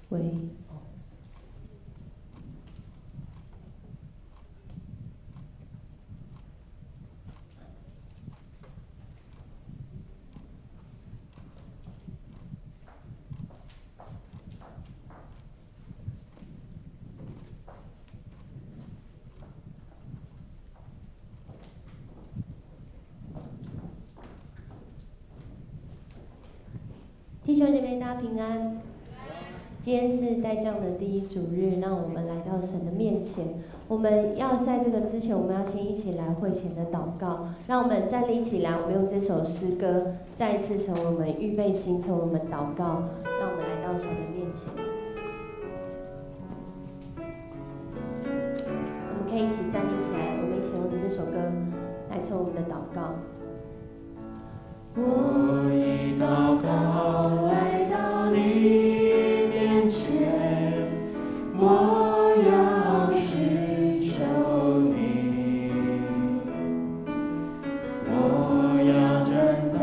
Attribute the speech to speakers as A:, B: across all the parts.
A: 为弟兄姐妹，大家平安。今天是代降的第一主日，让我们来到神的面前。我们要在这个之前，我们要先一起来会前的祷告。让我们站立起来，我们用这首诗歌再一次成为我们预备心，成为我们祷告。让我们来到神的面前。我们可以一起站立起来，我们一起用这首歌来成为我们的祷告。
B: 我以祷告来到你面前，我要寻求你，我要站在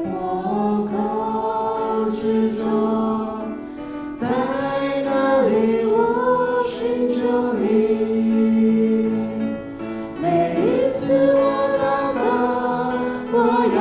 B: 破口之中，在哪里我寻求你。每一次我祷告，我要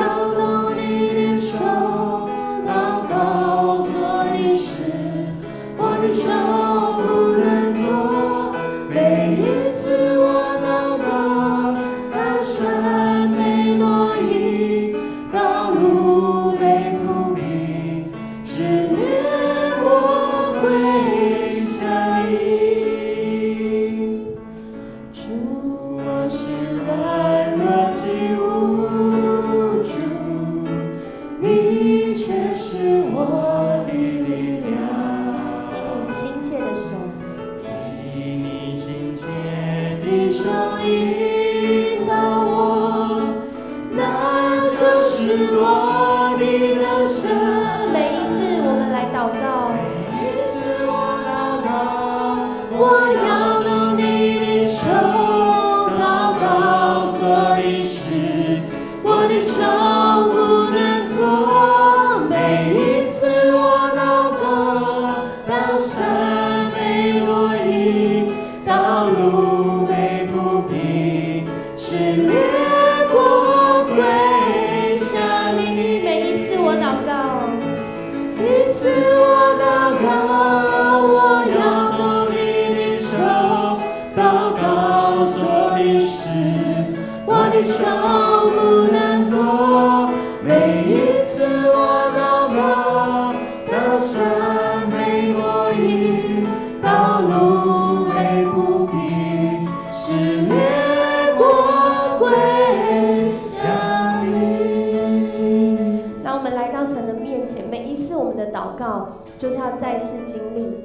A: 就是要再次经历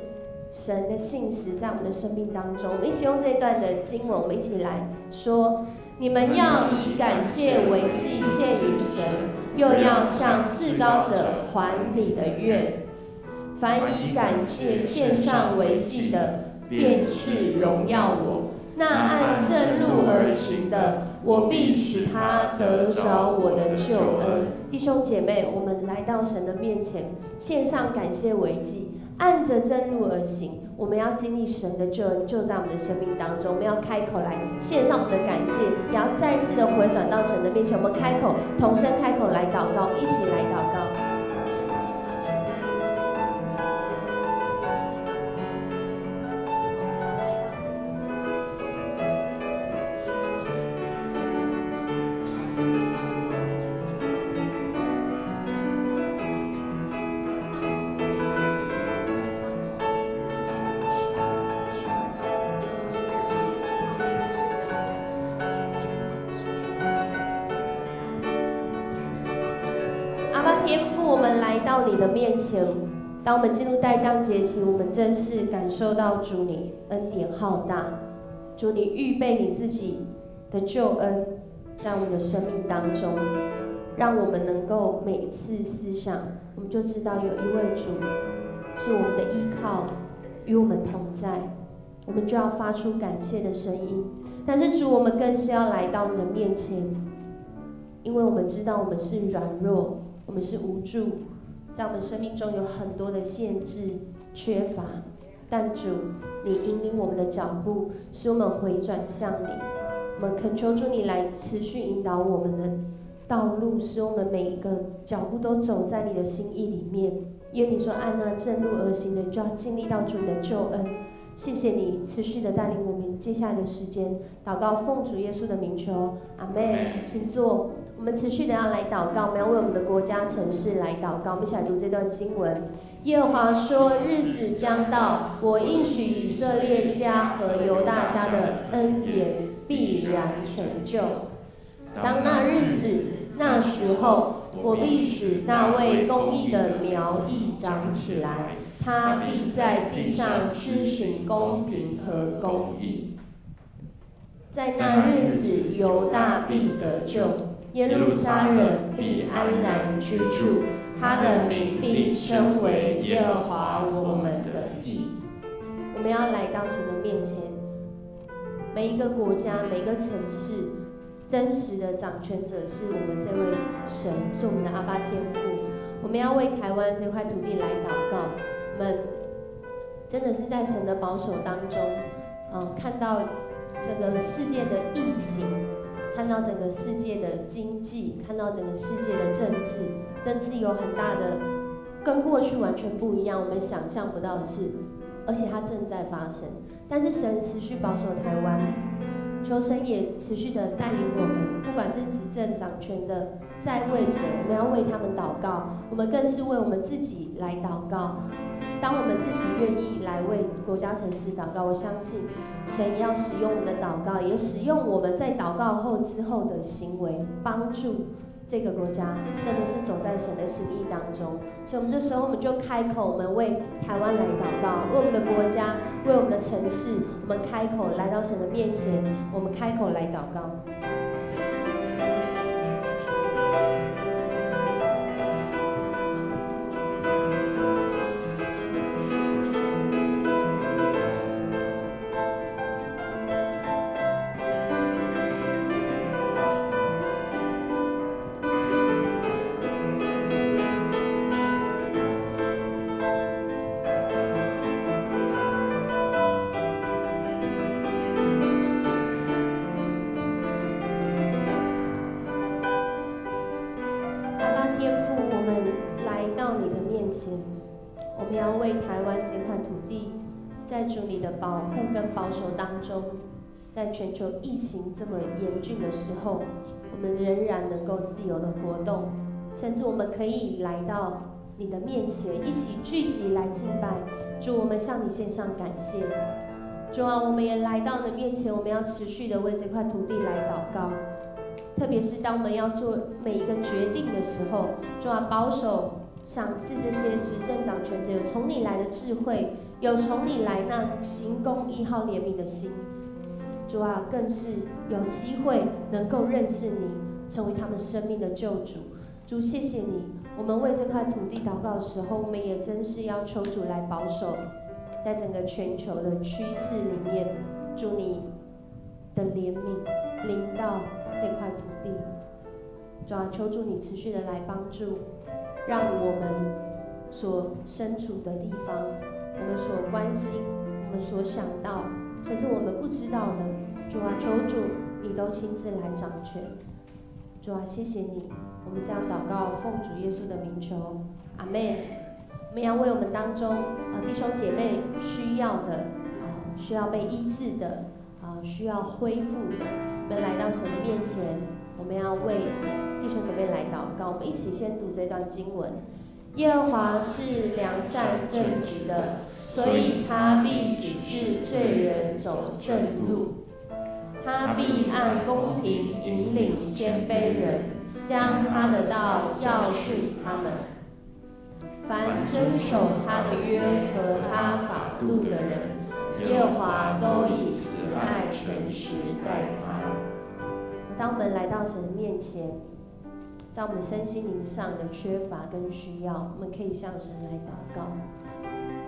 A: 神的信实在我们的生命当中。我们一起用这段的经文，我们一起来说：你们要以感谢为祭献与神，又要向至高者还你的愿。凡以感谢献上为祭的，便是荣耀我。那按正路而行的，我必使他得着我的救恩。弟兄姐妹，我们来到神的面前，献上感谢为祭，按着正路而行。我们要经历神的救恩，就在我们的生命当中。我们要开口来献上我们的感谢，也要再次的回转到神的面前。我们开口，同声开口来祷告，一起来祷告。天父，我们来到你的面前。当我们进入代降节期，我们真是感受到主你恩典浩大，主你预备你自己的救恩在我们的生命当中，让我们能够每一次思想，我们就知道有一位主是我们的依靠，与我们同在，我们就要发出感谢的声音。但是主，我们更是要来到你的面前，因为我们知道我们是软弱，我们是无助，在我们生命中有很多的限制，缺乏，但主，你引领我们的脚步，使我们回转向你。我们恳求主你来持续引导我们的道路，使我们每一个脚步都走在你的心意里面。因为你说按那正路而行的，就要经历到主你的救恩。谢谢你持续的带领我们接下来的时间，祷告奉主耶稣的名求，阿们。请坐。我们持续的要来祷告，我们要为我们的国家城市来祷告。我们一起来读这段经文。耶和华说：日子将到，我应许以色列家和犹大家的恩典必然成就。当那日子，那时候，我必使那位公义的苗裔长起来，他必在地上施行公平和公义。在那日子，犹大必得救，耶路撒冷必安然居住，他的名必称为耶和华我们的义。我们要来到神的面前，每一个国家，每一个城市，真实的掌权者是我们这位神，是我们的阿爸天父。我们要为台湾这块土地来祷告。我们真的是在神的保守当中，看到整个世界的疫情，看到整个世界的经济，看到整个世界的政治，真是有很大的跟过去完全不一样，我们想象不到的事，而且它正在发生。但是神持续保守台湾，求神也持续的带领我们，不管是执政掌权的在位者，我们要为他们祷告，我们更是为我们自己来祷告。当我们自己愿意来为国家城市祷告，我相信神也要使用我们的祷告，也使用我们在祷告后之后的行为，帮助这个国家真的是走在神的心意当中。所以我们这时候我们就开口，我们为台湾来祷告，为我们的国家，为我们的城市，我们开口来到神的面前，我们开口来祷告。我们要为台湾这块土地，在主你的保护跟保守当中，在全球疫情这么严峻的时候，我们仍然能够自由的活动，甚至我们可以来到你的面前，一起聚集来敬拜。主，我们向你献上感谢。主啊，我们也来到你的面前，我们要持续的为这块土地来祷告。特别是当我们要做每一个决定的时候，主啊，保守赏赐这些执政掌权者有从你来的智慧，有从你来那行公义好怜悯的心。主啊，更是有机会能够认识你，成为他们生命的救主。主，谢谢你。我们为这块土地祷告的时候，我们也真是要求主来保守，在整个全球的趋势里面，主你的怜悯临到这块土地。主啊，求主你持续的来帮助，让我们所身处的地方，我们所关心，我们所想到，甚至我们不知道的，主啊，求主你都亲自来掌权。主啊，谢谢你，我们这样祷告，奉主耶稣的名求，阿们。我们要为我们当中弟兄姐妹需要的需要被医治的需要恢复的，我们来到神的面前，我们要为弟兄姐妹来祷告。我们一起先读这段经文。耶和华是良善正直的，所以他必指示罪人走正路。他必按公平引领谦卑人，将他的道教训他们。凡遵守他的约和他法度的人，耶和华都以慈爱诚实待他。当我们来到神的面前，在我们身心灵上的缺乏跟需要，我们可以向神来祷告，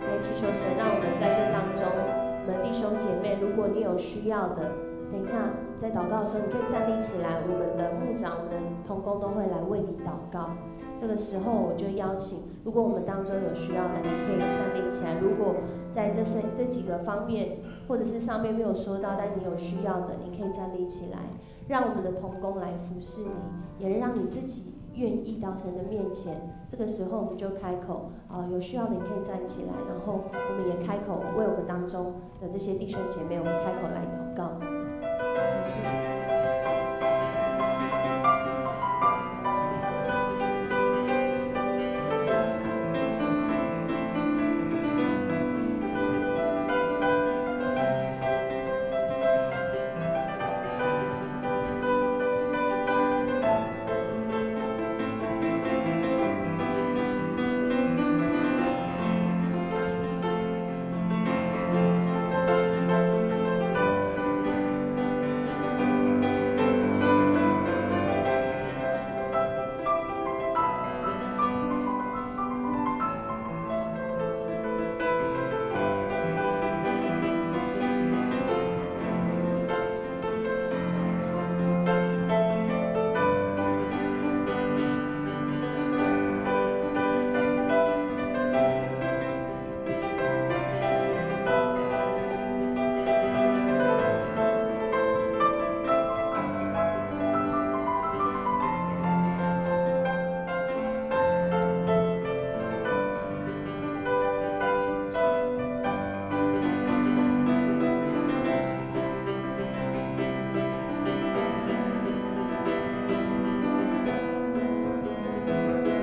A: 来祈求神让我们在这当中，我们弟兄姐妹，如果你有需要的，等一下在祷告的时候，你可以站立起来，我们的牧长、我们的同工都会来为你祷告。这个时候，我就邀请如果我们当中有需要的，你可以站立起来。如果在这几个方面，或者是上面没有说到，但你有需要的，你可以站立起来，让我们的同工来服侍你，也让你自己愿意到神的面前。这个时候我们就开口，有需要的你可以站起来，然后我们也开口为我们当中的这些弟兄姐妹，我们开口来祷告。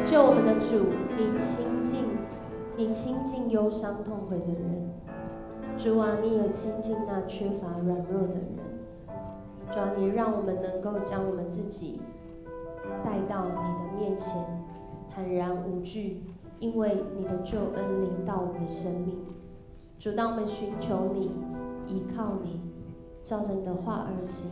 A: 救我们的主，你亲近忧伤痛悔的人。主啊，你也亲近那缺乏软弱的人。主啊，你让我们能够将我们自己带到你的面前，坦然无惧，因为你的救恩临到我们的生命。主，当我们寻求你，依靠你，照着你的话而行。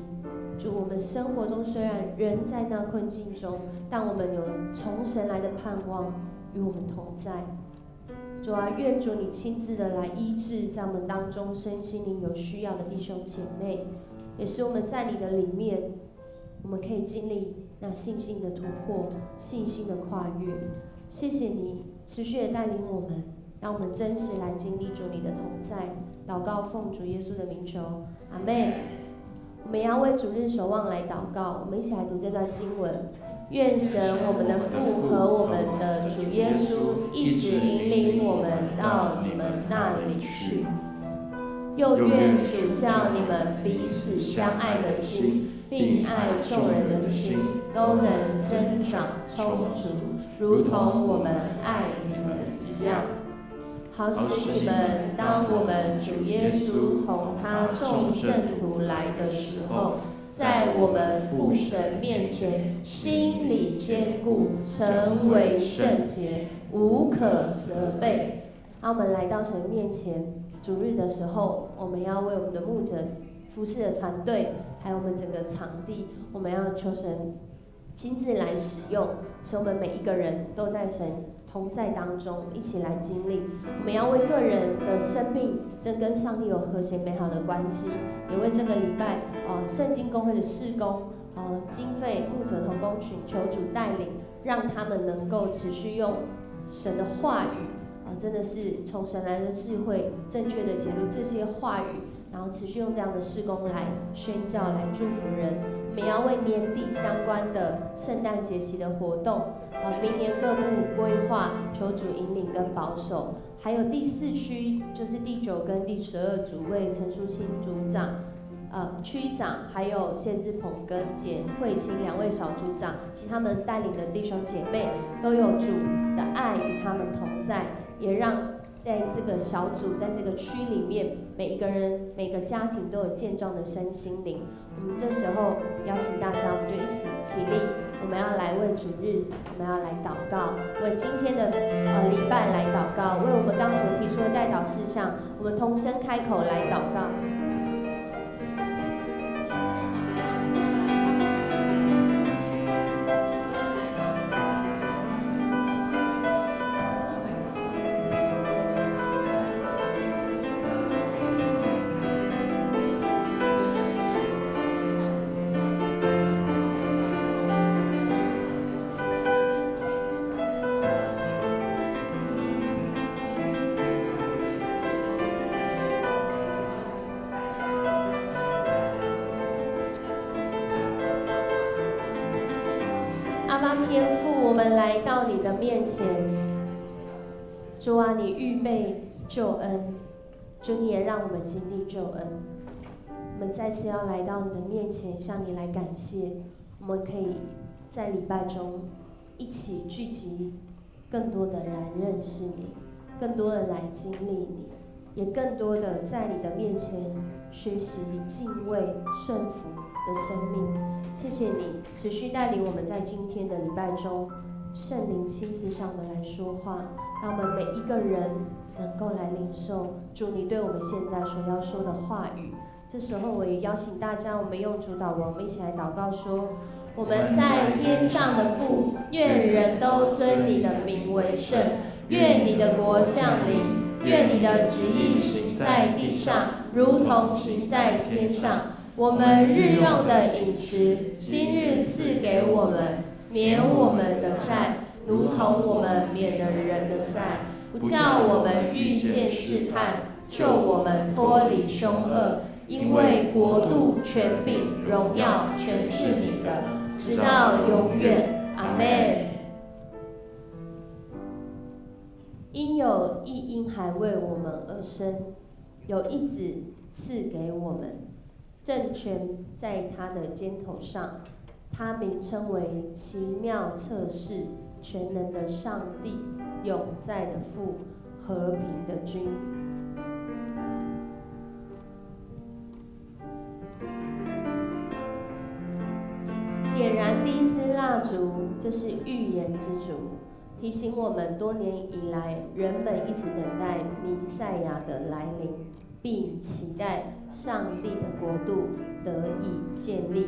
A: 主，我们生活中虽然人在那困境中，但我们有从神来的盼望与我们同在。主啊，愿主你亲自的来医治在我们当中身心灵有需要的弟兄姐妹，也使我们在你的里面，我们可以经历那信心的突破，信心的跨越。谢谢你持续的带领我们，让我们真实来经历主你的同在。祷告奉主耶稣的名求，阿们。我们要为主日守望来祷告，我们一起来读这段经文。愿神我们的父和我们的主耶稣一直引领我们到你们那里去，又愿主叫你们彼此相爱的心，并爱众人的心，都能增长充足，如同我们爱你们一样。好使你们当我们主耶稣同他众圣徒来的时候，在我们父神面前心里坚固，成为圣洁，无可责备。我们来到神面前，主日的时候，我们要为我们的牧者、服侍的团队，还有我们整个场地，我们要求神亲自来使用，使我们每一个人都在神同在当中一起来经历。我们要为个人的生命真跟上帝有和谐美好的关系，也为这个礼拜圣经公会的事工经费牧者同工群求主带领，让他们能够持续用神的话语真的是从神来的智慧，正确的解读这些话语，然后持续用这样的事工来宣教，来祝福人。我们要为年底相关的圣诞节期的活动明年各部规划，求主引领跟保守。还有第4区，就是第9跟第12组，为陈淑清组长、区长，还有谢志鹏跟简慧清2位小组长，其他们带领的弟兄姐妹都有主的爱与他们同在，也让在这个小组，在这个区里面，每一个人、每个家庭都有健壮的身心灵。我们这时候邀请大家，我们就一起起立，我们要来为主日，我们要来祷告，为今天的礼拜来祷告，为我们刚所提出的代祷事项，我们同声开口来祷告。天父，我们来到你的面前，主啊，你预备救恩，主你也让我们经历救恩。我们再次要来到你的面前，向你来感谢。我们可以在礼拜中一起聚集，更多的人认识你，更多的来经历你，也更多的在你的面前学习敬畏、顺服的生命。谢谢你持续带领我们在今天的礼拜中，圣灵亲自上的来说话，让我们每一个人能够来领受主你对我们现在所要说的话语。这时候我也邀请大家，我们用主祷文，我们一起来祷告说：我们在天上的父，愿人都尊你的名为圣，愿你的国降临，愿你的旨意行在地上，如同行在天上。我们日用的饮食，今日赐给我们，免我们的债，如同我们免了人的债，不叫我们遇见试探，救我们脱离凶恶。因为国度、权柄、荣耀，全是你的，直到永远。阿们。因有一婴孩为我们而生，有一子赐给我们，政权在他的肩头上，他名称为奇妙策士、全能的上帝、永在的父、和平的君。点燃第一支蜡烛，这是预言之主，提醒我们多年以来，人们一直等待弥赛亚的来临，并期待上帝的国度得以建立。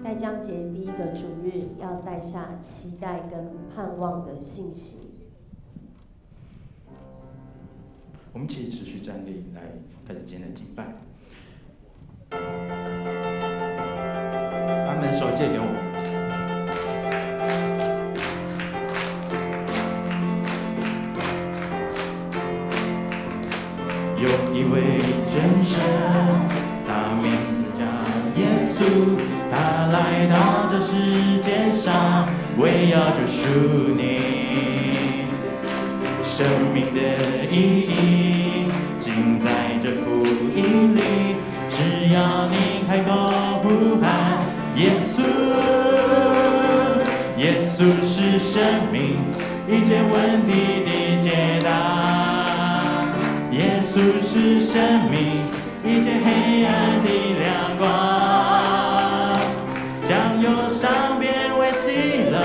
A: 待将节第一个主日，要带下期待跟盼望的信息。
B: 我们一起持续站立，来开始今天的敬拜。把你们的手借给我。有一位真神，他名字叫耶稣，他来到这世界上，为要救赎你。生命的意义尽在这福音里，只要你开口呼喊耶稣，耶稣是生命一切问题的解答。耶稣是生命一切黑暗的亮光，将忧伤变为喜乐，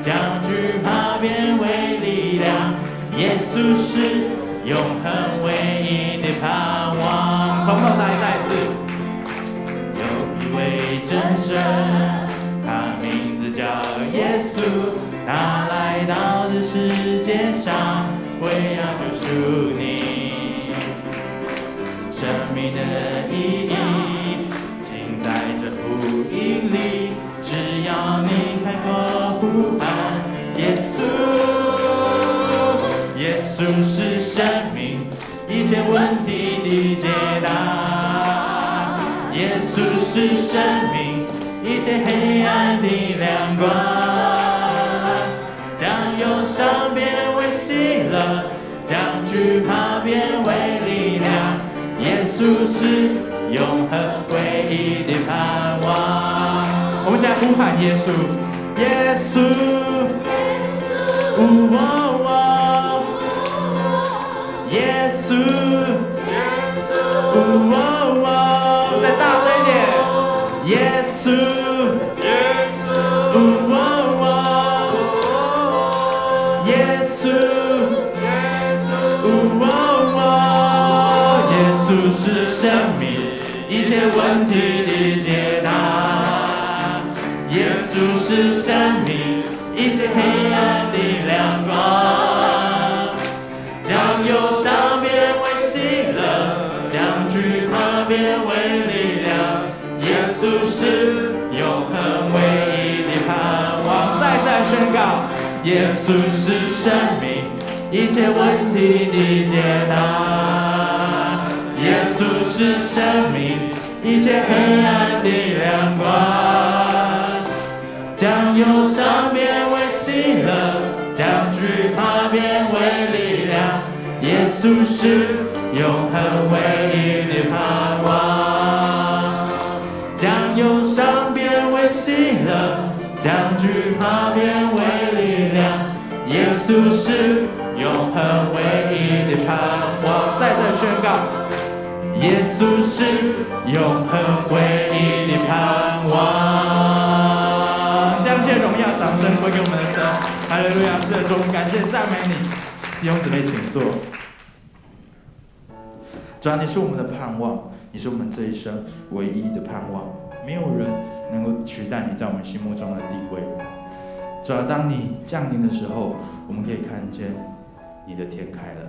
B: 将惧怕变为力量。耶稣是永恒唯一的盼望。从头来再次。有一位真神，他名字叫耶稣，他来到这世界上，为要救赎你。生命的意义尽在这福音里，只要你开口呼喊耶稣，耶稣是生命一切问题的解答。耶稣是生命一切黑暗的亮光，将忧伤变为喜乐，将惧怕变为力量。耶稣是永恒唯一的盼望。我们再呼喊耶稣，耶稣，耶稣，再大声一点，耶稣，耶稣，耶稣是生命一切问题的解答。耶稣是生命一切黑暗的亮光，将忧伤变为喜乐，将惧怕变为力量。耶稣是永恒唯一的盼望。再次来宣告，耶稣是生命一切问题的解答。耶稣是生命一切黑暗的亮光，将忧伤变为将惧怕变为力量。耶稣是永恒唯一的盼望，将忧伤变为喜乐，将惧怕变为力量。耶稣是永恒唯一的盼望。再次宣告，耶稣是永恒唯一的盼望。将这荣耀掌声归给我们的神，哈利路亚！是的，主，我们感谢赞美你。弟兄姊妹，请坐。主啊，你是我们的盼望，你是我们这一生唯一的盼望，没有人能够取代你在我们心目中的地位。主啊，当你降临的时候，我们可以看见你的天开了。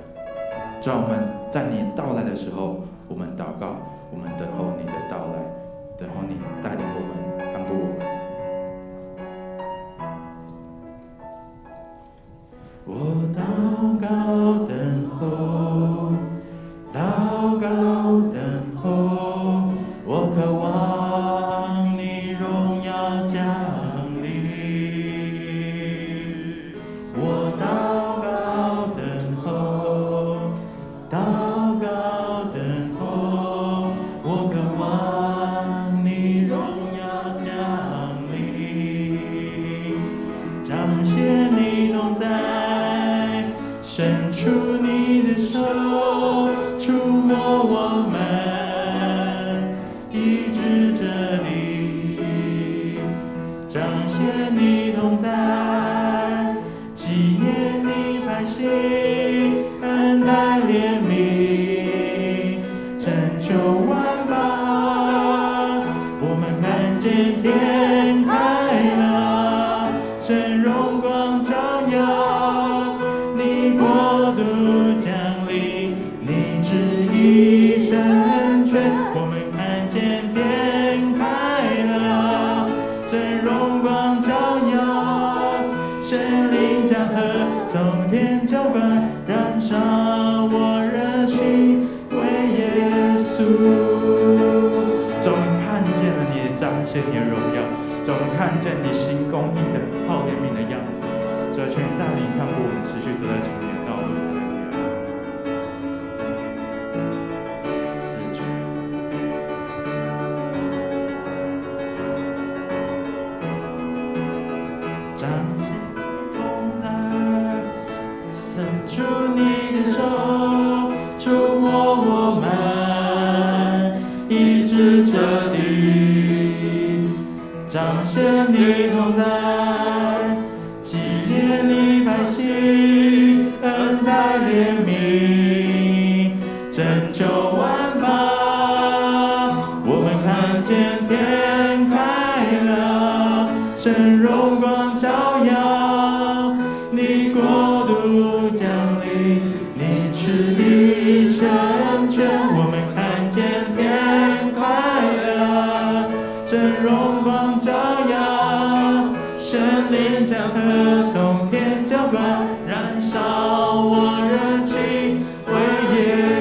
B: 主啊，我们在你到来的时候，我们祷告，我们等候你的到来，等候你带领我们，看顾我们。我祷告等候，祷告等候，我渴望你荣耀降临。我祷告等候，祷告等候，我渴望你荣耀降临，彰显你同在，伸出你的手，触摸我们，医治这里，彰显你同在，纪念你百姓，恩待怜悯，拯救万邦。我们看见天开了，神荣光照耀，你国度降临，你旨意成全。我们看见天开了，神荣光照耀，神灵降河从天浇灌，燃烧我热情为耶稣。主，我们看见了你彰显你的荣耀，主，我们看见你行公义的好怜悯的样子。主，求你带领看顾我们，持续走在主你的道路。彰显同在，伸出你的手，触摸我们，医治这地，彰显你同在，纪念你百姓，恩待怜悯，拯救万邦。我们看见天开了，神荣光照耀，你国度降临，你旨意成全。我们看见天开了，神荣光照耀，神灵降河从天浇灌，燃烧我热情为耶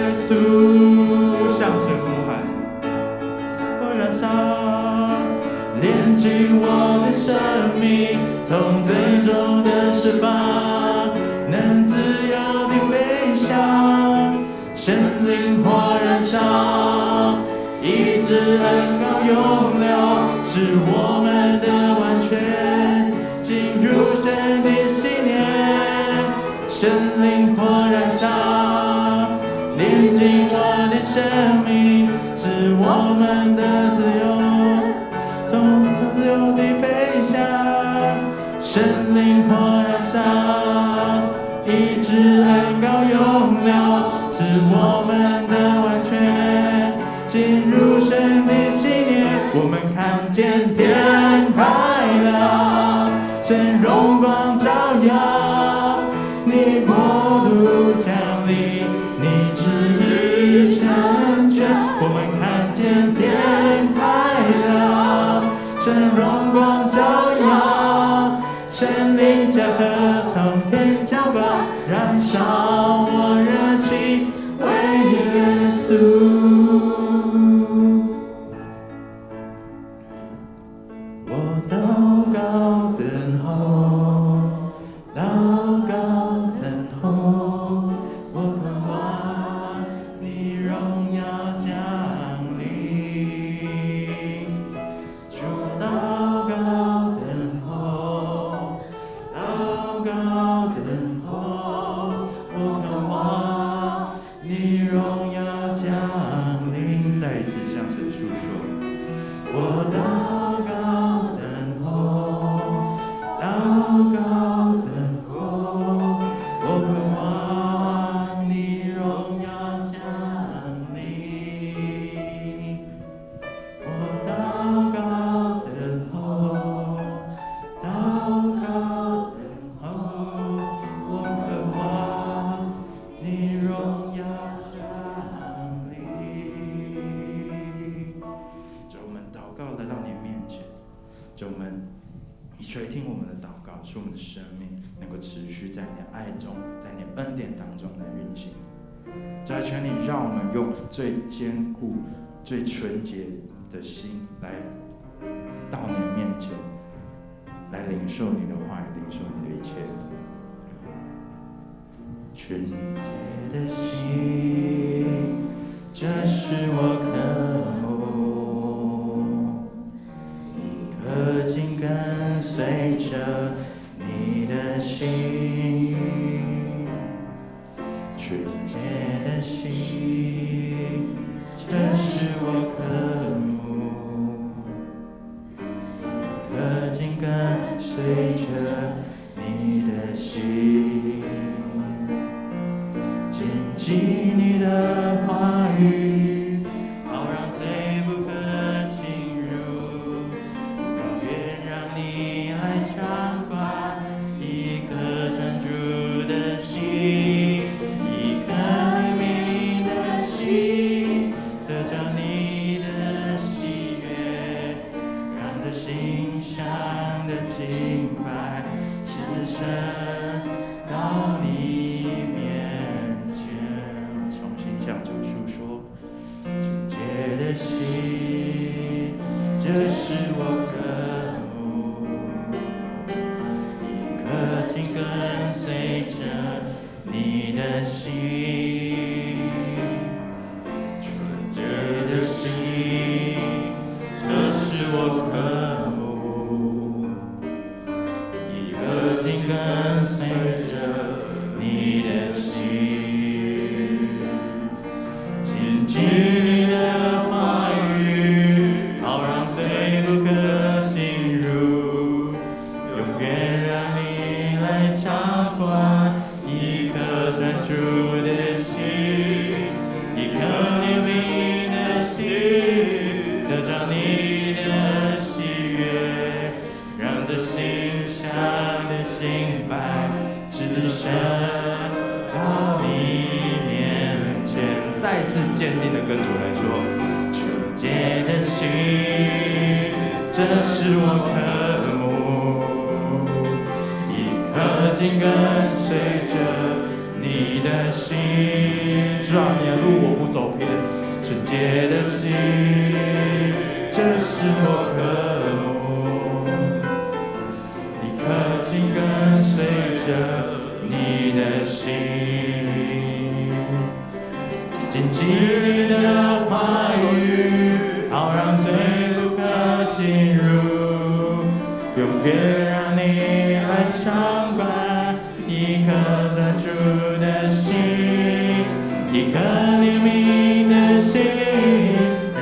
B: 稣。向神呼喊，我燃烧，炼净我的生命，从最终的释放，能自由地飞翔，神灵火燃烧，医治恩膏永流，使我们的完全进入神的信念，神灵火燃烧，炼净我的生命，使我们的自由，从自由地飞翔，神灵火燃烧，医治恩膏永流，使我们的完全进入神的信念。我们看见天开了，神荣光照耀，你国度降临，你旨意成全。我们看见天开了，神荣光照耀，神灵降河从天浇灌，燃烧我热情为使我们的生命能够持续在你的爱中，在你的恩典当中来运行。主啊，求你让我们用最坚固、最纯洁的心来到你的面前，来领受你的话语，领受你的一切。纯洁的心，这是我渴慕，一颗心跟随着你的心。纯洁的心，这是我渴慕，一颗心跟随着你的心。谨记你的话语，好让罪不可进入，永远让你来掌管一颗专注的心，一颗灵敏的心，得着你的喜悦，让这心上的敬拜只剩到你。向主诉说，纯洁的心，这是我渴慕，一颗心跟随着你的心。纯洁的心，这是我渴慕，一颗心跟随着你的心。谨记你的话语，好让罪不可进入，永远让你来掌管一颗专注的心，一颗怜悯的心，得着你的喜悦，让这心上的敬拜只剩到你面前。再次坚定的跟主来说，纯洁的心，这是我渴慕，一颗心跟随着你的心。主啊，你的路我不走偏。纯洁的心，这是我渴慕，一颗心跟随着你的心。谨记你的话语，好让罪不可进入，永远让你来掌管一颗专注的心，一颗怜悯的心，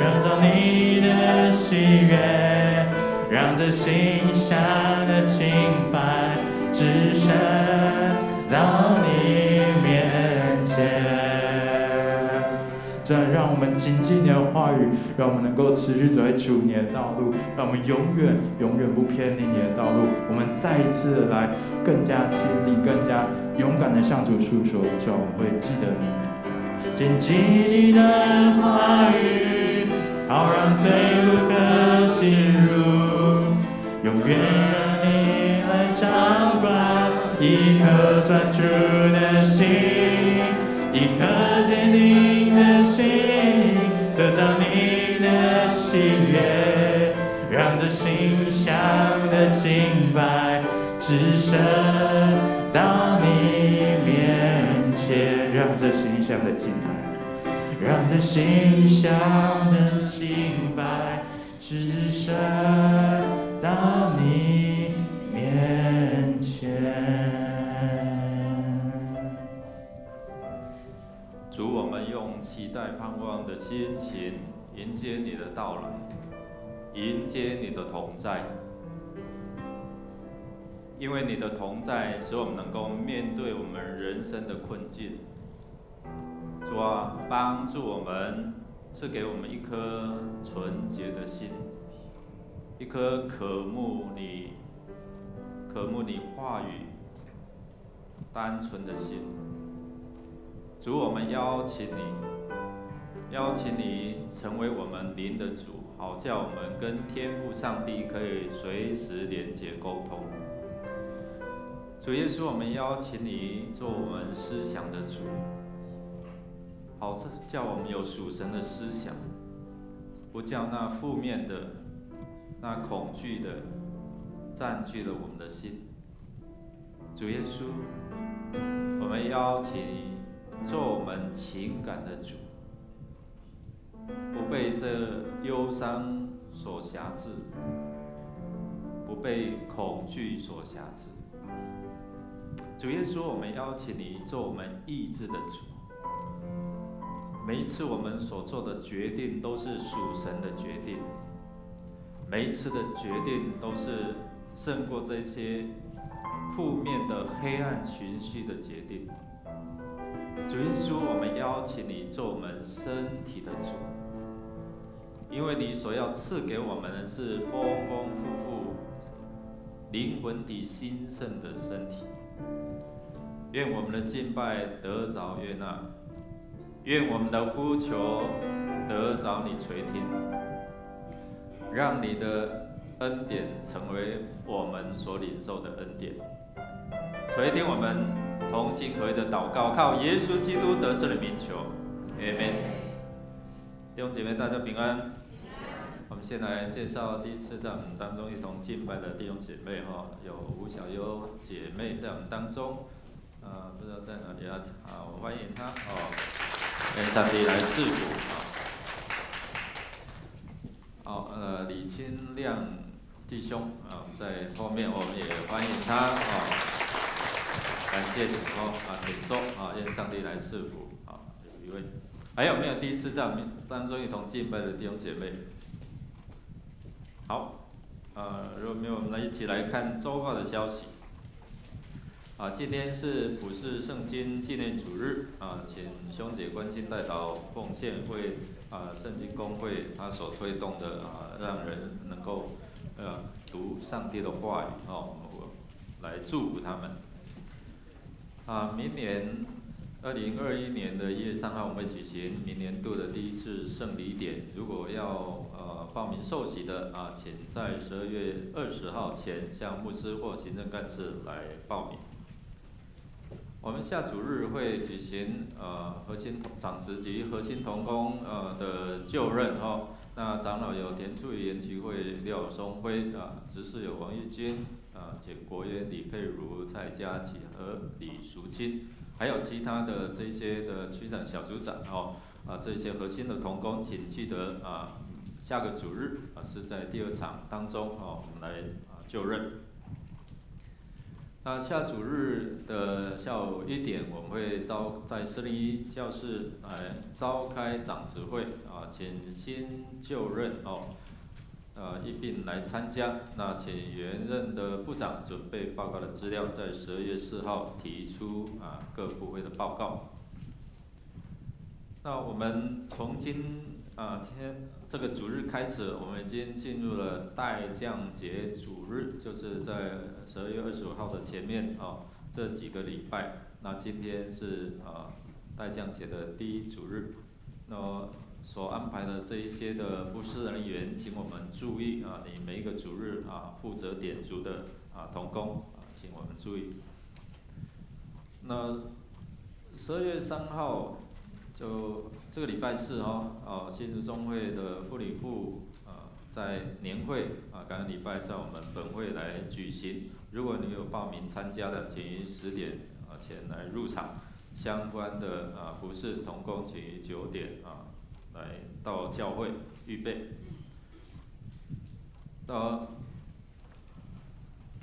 B: 让到你的喜悦，让这心上的敬拜只剩到你面前。这让我们谨记你的话语，让我们能够持续走在主你的道路，让我们永远不偏离你的道路。我们再一次的来更加坚定、更加勇敢的向主诉说，主，我们会记得你，谨记你的话语，好让罪不可进入，永远让你来掌管一颗专注的心，一颗坚定的心，得着你的喜悦，让这心上的敬拜只剩到你面前，让这心上的敬拜，让这心上的敬拜只剩到你面前。
C: 主，我们用期待盼望的心情迎接你的到来，迎接你的同在，因为你的同在使我们能够面对我们人生的困境。主啊，帮助我们，赐给我们一颗纯洁的心，一颗渴慕你话语单纯的心。主，我们邀请你成为我们灵的主，好叫我们跟天父上帝可以随时连结沟通。主耶稣，我们邀请你做我们思想的主，好叫我们有属神的思想，不叫那负面的、那恐惧的占据了我们的心。主耶稣，我们邀请你做我们情感的主，不被这忧伤所辖制，不被恐惧所辖制。主耶稣，我们邀请你做我们意志的主。每一次我们所做的决定都是属神的决定，每一次的决定都是胜过这些负面的黑暗情绪的决定。主耶稣，我们邀请你做我们身体的主，因为你所要赐给我们的是丰丰富富、灵魂体兴盛的身体。愿我们的敬拜得着悦纳，愿我们的呼求得着你垂听，让你的恩典成为我们所领受的恩典。垂听我们同心合一的祷告，靠耶稣基督得胜的名求，阿们。弟兄姐妹，大家平安。我们先来介绍第一次在我们当中一同敬拜的弟兄姐妹哈，有吴小优姐妹在我们当中。不知道在哪里啊？我欢迎他哦，愿上帝来赐福李清亮弟兄在后面，我们也欢迎他感谢主请坐愿上帝来赐福有一位，还有没有第一次在我们当中一同敬拜的弟兄姐妹？好，如果没有，我们来一起来看周报的消息。今天是普世圣经纪念主日请兄姐关心代祷奉献为圣经公会他所推动的让人能够读上帝的话语来祝福他们。明年2021年的1月3号我们会举行明年度的第一次圣礼典，如果要报名受洗的请在12月20号前向牧师或行政干事来报名。我们下主日会举行核心长职及核心同工的就任那长老有田处研集会廖松辉执事有王玉军国员李佩如、蔡佳琪和李淑清，还有其他的这些的区长、小组长这些核心的同工，请记得下个主日是在第2场当中我们来就任。那下主日的下午1点，我们会在401教室来召开长职会请新就任一并来参加。那请原任的部长准备报告的资料，在12月4号提出各部会的报告。那我们从这个主日开始，我们已经进入了代降节主日，就是在12月25号的前面这几个礼拜。那今天是代降节的第一主日，那所安排的这一些的服事人员，请我们注意你每一个主日负责点烛的同工请我们注意。那12月3号。就这个礼拜四新竹中会的妇女部在年会感恩礼拜在我们本会来举行。如果你有报名参加的，请于10点前来入场。相关的服事同工，请于9点来到教会预备。到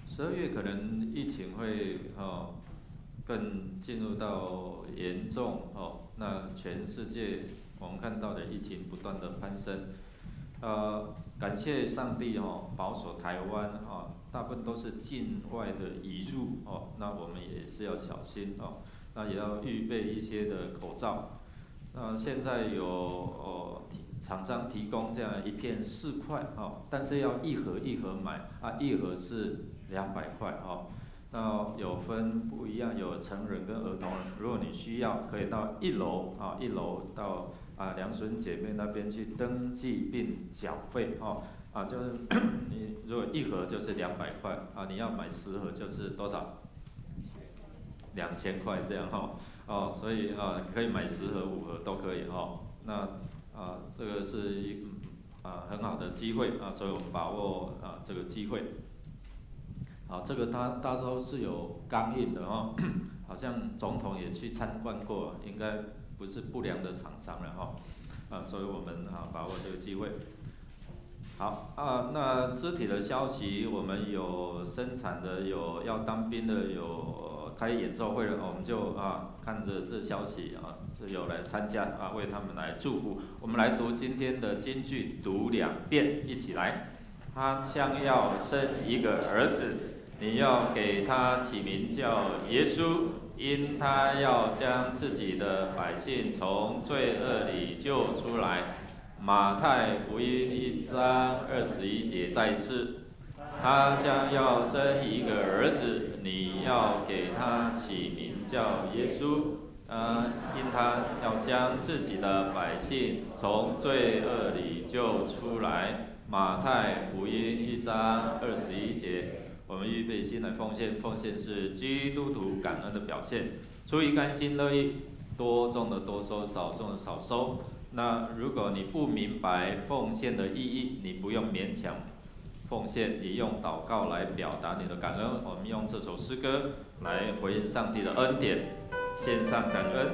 C: 12月可能疫情会更进入到严重那全世界我们看到的疫情不断的攀升，感谢上帝保守台湾大部分都是境外的移入那我们也是要小心那也要预备一些的口罩。那现在有厂商提供这样一片4块但是要一盒一盒买一盒是200块那有分不一样，有成人跟儿童人。如果你需要，可以到1楼1楼到梁孙姐妹那边去登记并缴费就是你如果1盒就是200块你要买10盒就是多少2000块这样所以可以买10盒5盒都可以那这个是很好的机会所以我们把握这个机会。好，这个大都是有钢印的好像总统也去参观过，应该不是不良的厂商了所以我们把握这个机会。好那肢体的消息，我们有生产的，有要当兵的，有开演奏会的，我们就看着这消息是有来参加为他们来祝福。我们来读今天的金句，读2遍，一起来。他将要生一个儿子，你要给他起名叫耶稣，因他要将自己的百姓从罪恶里救出来。马太福音1章21节再次，他将要生一个儿子，你要给他起名叫耶稣，因他要将自己的百姓从罪恶里救出来。马太福音1章21节。我们预备心来奉献，奉献是基督徒感恩的表现，出于甘心乐意，多种的多收，少种的少收。那如果你不明白奉献的意义，你不用勉强奉献，你用祷告来表达你的感恩。我们用这首诗歌来回应上帝的恩典，献上感恩。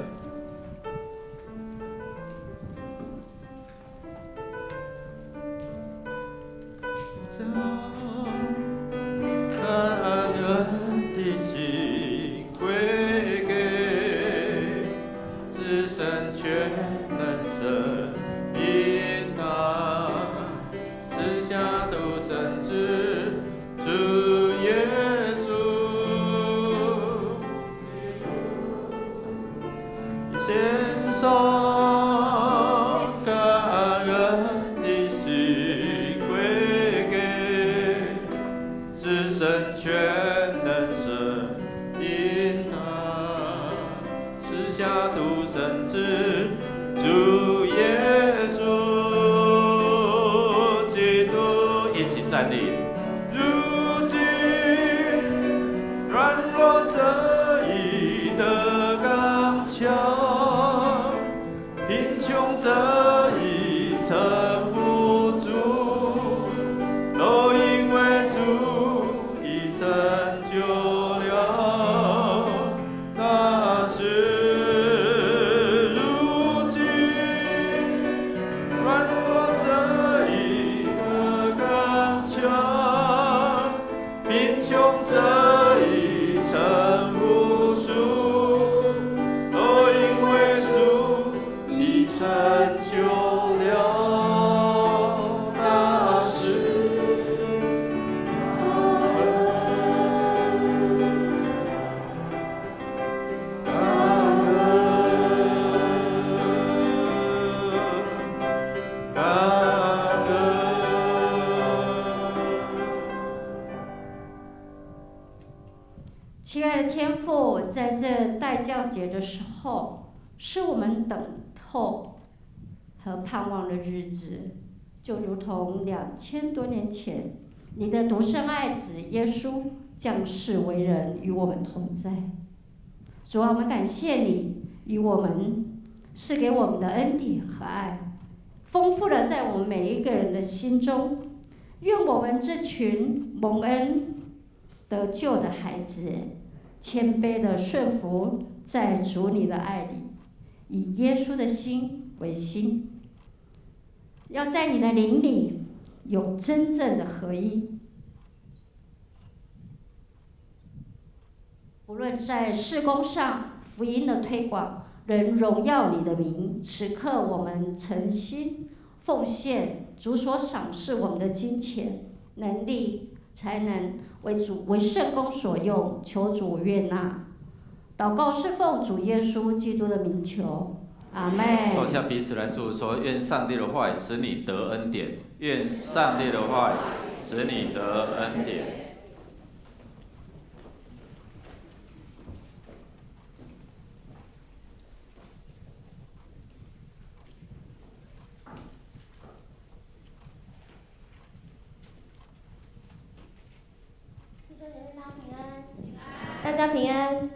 D: 亲爱的天父，在这代教节的时候，是我们等候和盼望的日子，就如同2000多年前，你的独生爱子耶稣降世为人，与我们同在。主啊，我们感谢你与我们赐给我们的恩典和爱，丰富的在我们每一个人的心中。愿我们这群蒙恩得救的孩子，谦卑的顺服在主你的爱里，以耶稣的心为心，要在你的灵里有真正的合一。无论在事工上、福音的推广，能荣耀你的名。此刻我们诚心奉献主所赏赐我们的金钱、能力、才能，为圣工所用，求主悦纳。祷告是奉主耶稣基督的名求，阿们。
C: 坐下，彼此来祝福说：愿上帝的话语使你得恩典，愿上帝的话语使你得恩典。
A: 大家平安。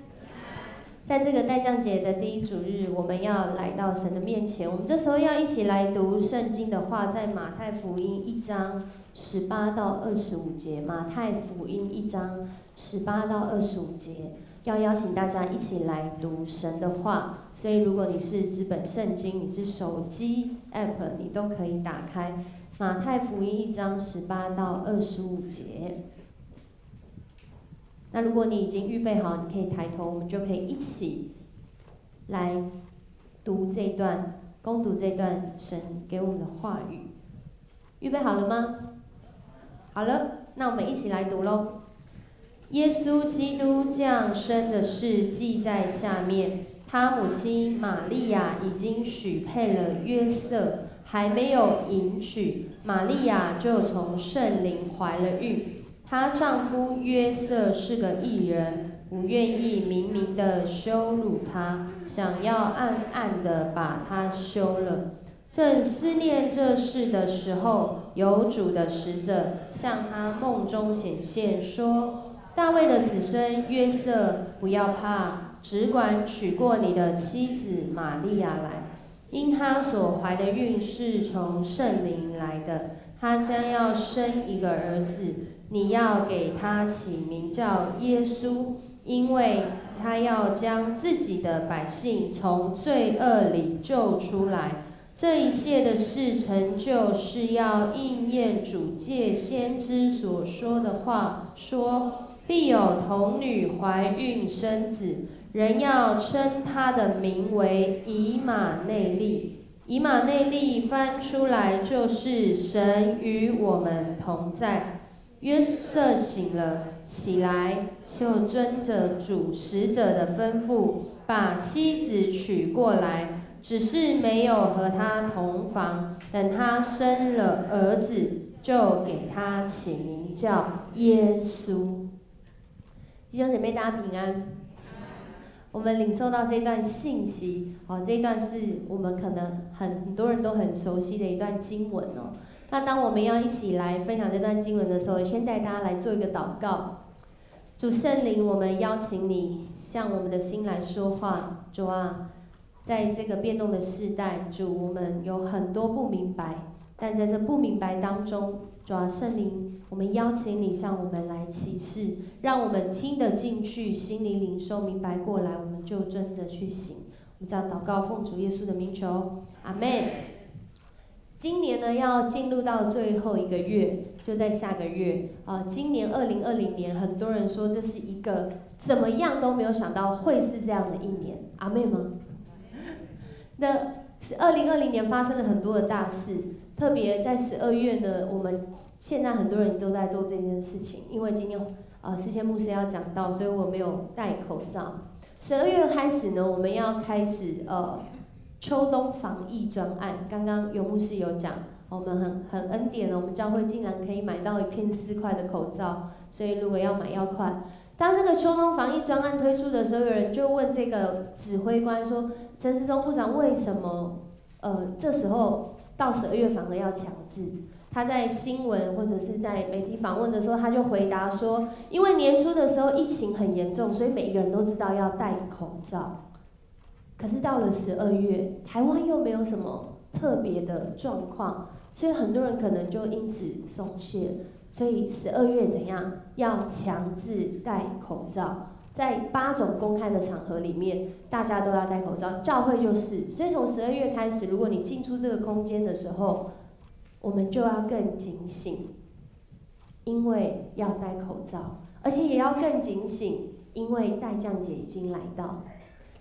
A: 在这个代降节的第一主日，我们要来到神的面前。我们这时候要一起来读圣经的话，在马太福音1章18到25节。马太福音1章18到25节，要邀请大家一起来读神的话。所以，如果你是纸本圣经，你是手机 app， 你都可以打开马太福音1章18到25节。那如果你已经预备好，你可以抬头，我们就可以一起来读这段，攻读这段神给我们的话语。预备好了吗？好了，那我们一起来读喽。耶稣基督降生的事记在下面。他母亲玛利亚已经许配了约瑟，还没有迎娶，玛利亚就从圣灵怀了孕。她丈夫约瑟是个义人，不愿意明明的羞辱她，想要暗暗的把她休了。正思念这事的时候，有主的使者向他梦中显现，说：大卫的子孙约瑟，不要怕，只管娶过你的妻子玛利亚来，因她所怀的孕是从圣灵来的，她将要生一个儿子。你要给他起名叫耶稣，因为他要将自己的百姓从罪恶里救出来。这一切的事成就，是要应验主借先知所说的话，说必有童女怀孕生子，人要称他的名为以马内利。以马内利翻出来就是神与我们同在。约瑟醒了，起来，就遵着主使者的吩咐，把妻子娶过来，只是没有和他同房。等他生了儿子，就给他起名叫耶稣。弟兄姐妹，大家平安。我们领受到这段信息，这一段是我们可能很多人都很熟悉的一段经文哦。那当我们要一起来分享这段经文的时候，先带大家来做一个祷告。主圣灵，我们邀请你向我们的心来说话。主啊，在这个变动的世代，主，我们有很多不明白，但在这不明白当中，主啊，圣灵，我们邀请你向我们来启示，让我们听得进去，心里领受明白过来，我们就遵着去行。我们这样祷告，奉主耶稣的名求，阿们。今年呢，要进入到最后一个月，就在下个月今年2020年，很多人说这是一个怎么样都没有想到会是这样的一年，阿妹吗？那2020年发生了很多的大事，特别在12月呢，我们现在很多人都在做这件事情，因为今天世谦牧师要讲到，所以我没有戴口罩。12月开始呢，我们要开始秋冬防疫专案，刚刚尤牧师有讲，我们很恩典，我们教会竟然可以买到1片4块的口罩，所以如果要买要快。当这个秋冬防疫专案推出的时候，有人就问这个指挥官说：“陈时中部长，为什么这时候到12月反而要强制？”他在新闻或者是在媒体访问的时候，他就回答说：“因为年初的时候疫情很严重，所以每一个人都知道要戴口罩。”可是到了12月，台湾又没有什么特别的状况，所以很多人可能就因此松懈。所以12月怎样？要强制戴口罩，在8种公开的场合里面，大家都要戴口罩，教会就是。所以从12月开始，如果你进出这个空间的时候，我们就要更警醒，因为要戴口罩，而且也要更警醒，因为代降节已经来到。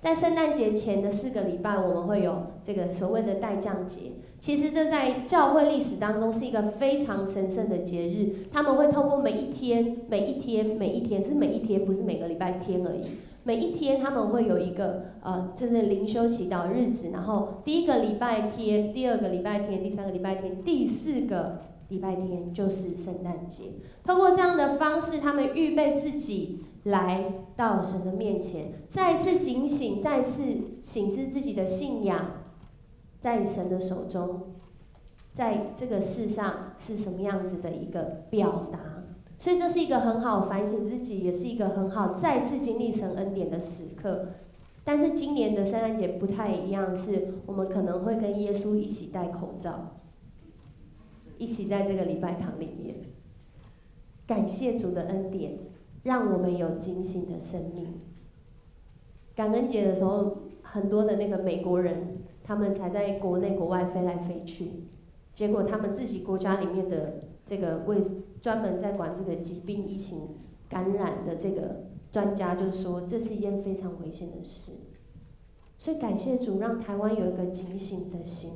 A: 在圣诞节前的4个礼拜，我们会有这个所谓的代降节。其实这在教会历史当中是一个非常神圣的节日。他们会透过每一天，是每一天，不是每个礼拜天而已。每一天他们会有一个就是灵修祈祷日子，然后第1个礼拜天、第2个礼拜天、第3个礼拜天、第4个礼拜天就是圣诞节。透过这样的方式，他们预备自己来到神的面前，再次警醒，再次省思自己的信仰，在神的手中，在这个世上是什么样子的一个表达。所以这是一个很好反省自己，也是一个很好再次经历神恩典的时刻。但是今年的圣诞节不太一样，是我们可能会跟耶稣一起戴口罩，一起在这个礼拜堂里面。感谢主的恩典，让我们有警醒的生命。感恩节的时候，很多的那个美国人，他们才在国内国外飞来飞去，结果他们自己国家里面的这个专门在管这个疾病疫情感染的这个专家就说，这是一件非常危险的事。所以感谢主，让台湾有一个警醒的心，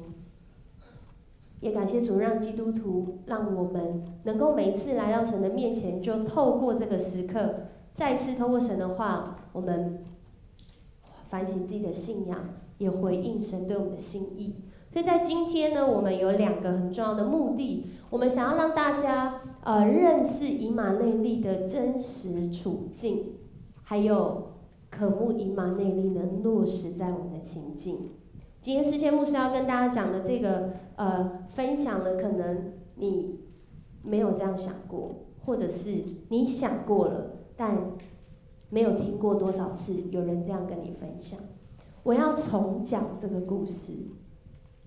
A: 也感谢主，让基督徒，让我们能够每一次来到神的面前，就透过这个时刻，再次透过神的话，我们反省自己的信仰，也回应神对我们的心意。所以在今天呢，我们有2个很重要的目的，我们想要让大家认识以马内利的真实处境，还有渴慕以马内利能落实在我们的情境。今天世界牧师要跟大家讲的这个分享呢，可能你没有这样想过，或者是你想过了，但没有听过多少次有人这样跟你分享。我要重讲这个故事，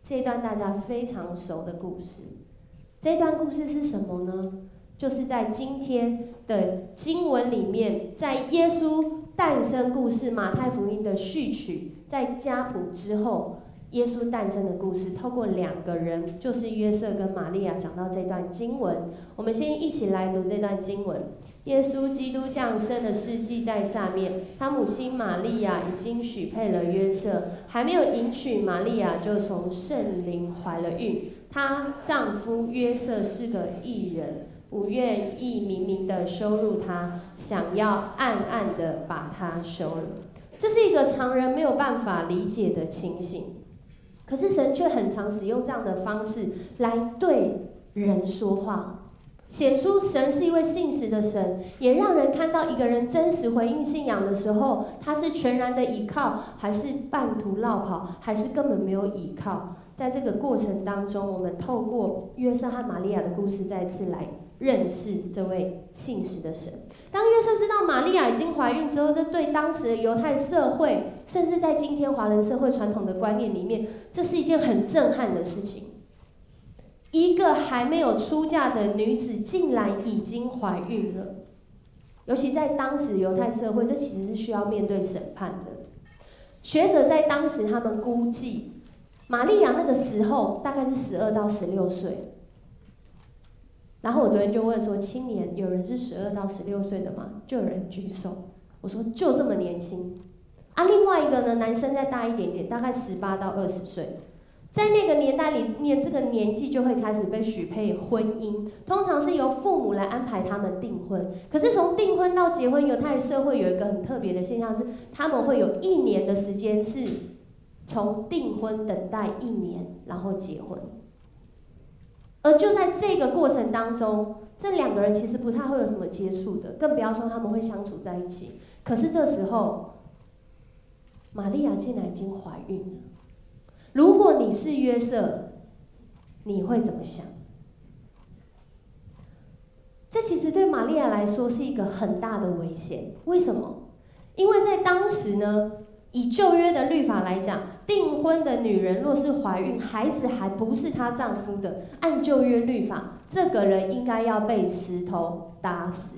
A: 这一段大家非常熟的故事。这一段故事是什么呢？就是在今天的经文里面，在耶稣诞生故事马太福音的序曲，在家谱之后，耶稣诞生的故事，透过2个人，就是约瑟跟玛利亚，讲到这段经文。我们先一起来读这段经文。耶稣基督降生的事记在下面，他母亲玛利亚已经许配了约瑟，还没有迎娶，玛利亚就从圣灵怀了孕。她丈夫约瑟是个义人，不愿意明明的羞辱她，想要暗暗的把她休了。这是一个常人没有办法理解的情形，可是神却很常使用这样的方式来对人说话，显出神是一位信实的神，也让人看到一个人真实回应信仰的时候，他是全然的倚靠，还是半途落跑，还是根本没有倚靠。在这个过程当中，我们透过约瑟和玛利亚的故事，再次来认识这位信实的神。当约瑟知道玛利亚已经怀孕之后，这对当时的犹太社会，甚至在今天华人社会传统的观念里面，这是一件很震撼的事情。一个还没有出嫁的女子，竟然已经怀孕了。尤其在当时犹太社会，这其实是需要面对审判的。学者在当时他们估计，玛利亚那个时候大概是12到16岁。然后我昨天就问说，青年有人是12到16岁的吗？就有人举手。我说就这么年轻。另外一个呢，男生再大一点点，大概18到20岁。在那个年代里面，这个年纪就会开始被许配婚姻，通常是由父母来安排他们订婚。可是从订婚到结婚，犹太社会有一个很特别的现象是，他们会有1年的时间是从订婚等待1年，然后结婚。而就在这个过程当中，这2个人其实不太会有什么接触的，更不要说他们会相处在一起。可是这时候，玛利亚竟然已经怀孕了。如果你是约瑟，你会怎么想？这其实对玛利亚来说是一个很大的危险。为什么？因为在当时呢，以旧约的律法来讲，订婚的女人若是怀孕，孩子还不是她丈夫的，按旧约律法，这个人应该要被石头打死。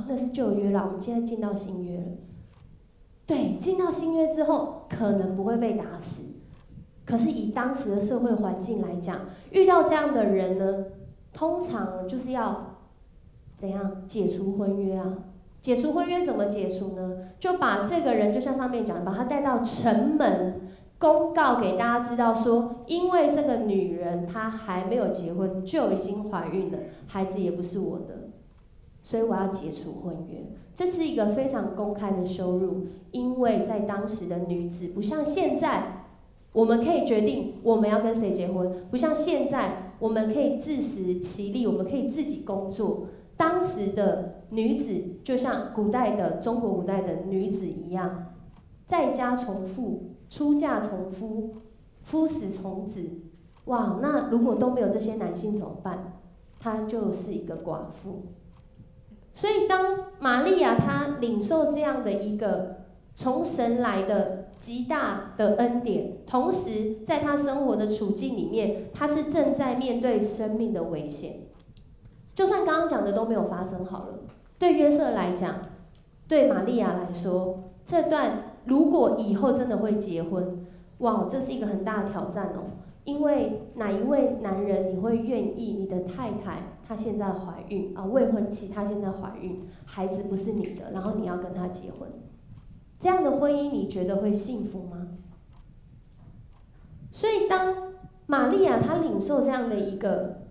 A: 那是旧约了，我们现在进到新约了。对，进到新约之后，可能不会被打死。可是以当时的社会环境来讲，遇到这样的人呢，通常就是要怎样解除婚约啊？解除婚约怎么解除呢？就把这个人，就像上面讲的，把他带到城门，公告给大家知道说，因为这个女人她还没有结婚就已经怀孕了，孩子也不是我的，所以我要解除婚约。这是一个非常公开的羞辱，因为在当时的女子不像现在，我们可以决定我们要跟谁结婚，不像现在我们可以自食其力，我们可以自己工作。当时的女子就像中国古代的女子一样，在家从父，出嫁从夫，夫死从子。哇，那如果都没有这些男性怎么办？她就是一个寡妇。所以当玛利亚她领受这样的一个从神来的极大的恩典，同时在她生活的处境里面，她是正在面对生命的危险。就算刚刚讲的都没有发生好了，对约瑟来讲，对玛利亚来说，这段如果以后真的会结婚，哇，这是一个很大的挑战哦。因为哪一位男人你会愿意你的太太她现在怀孕啊，未婚妻她现在怀孕，孩子不是你的，然后你要跟她结婚，这样的婚姻你觉得会幸福吗？所以当玛利亚她领受这样的一个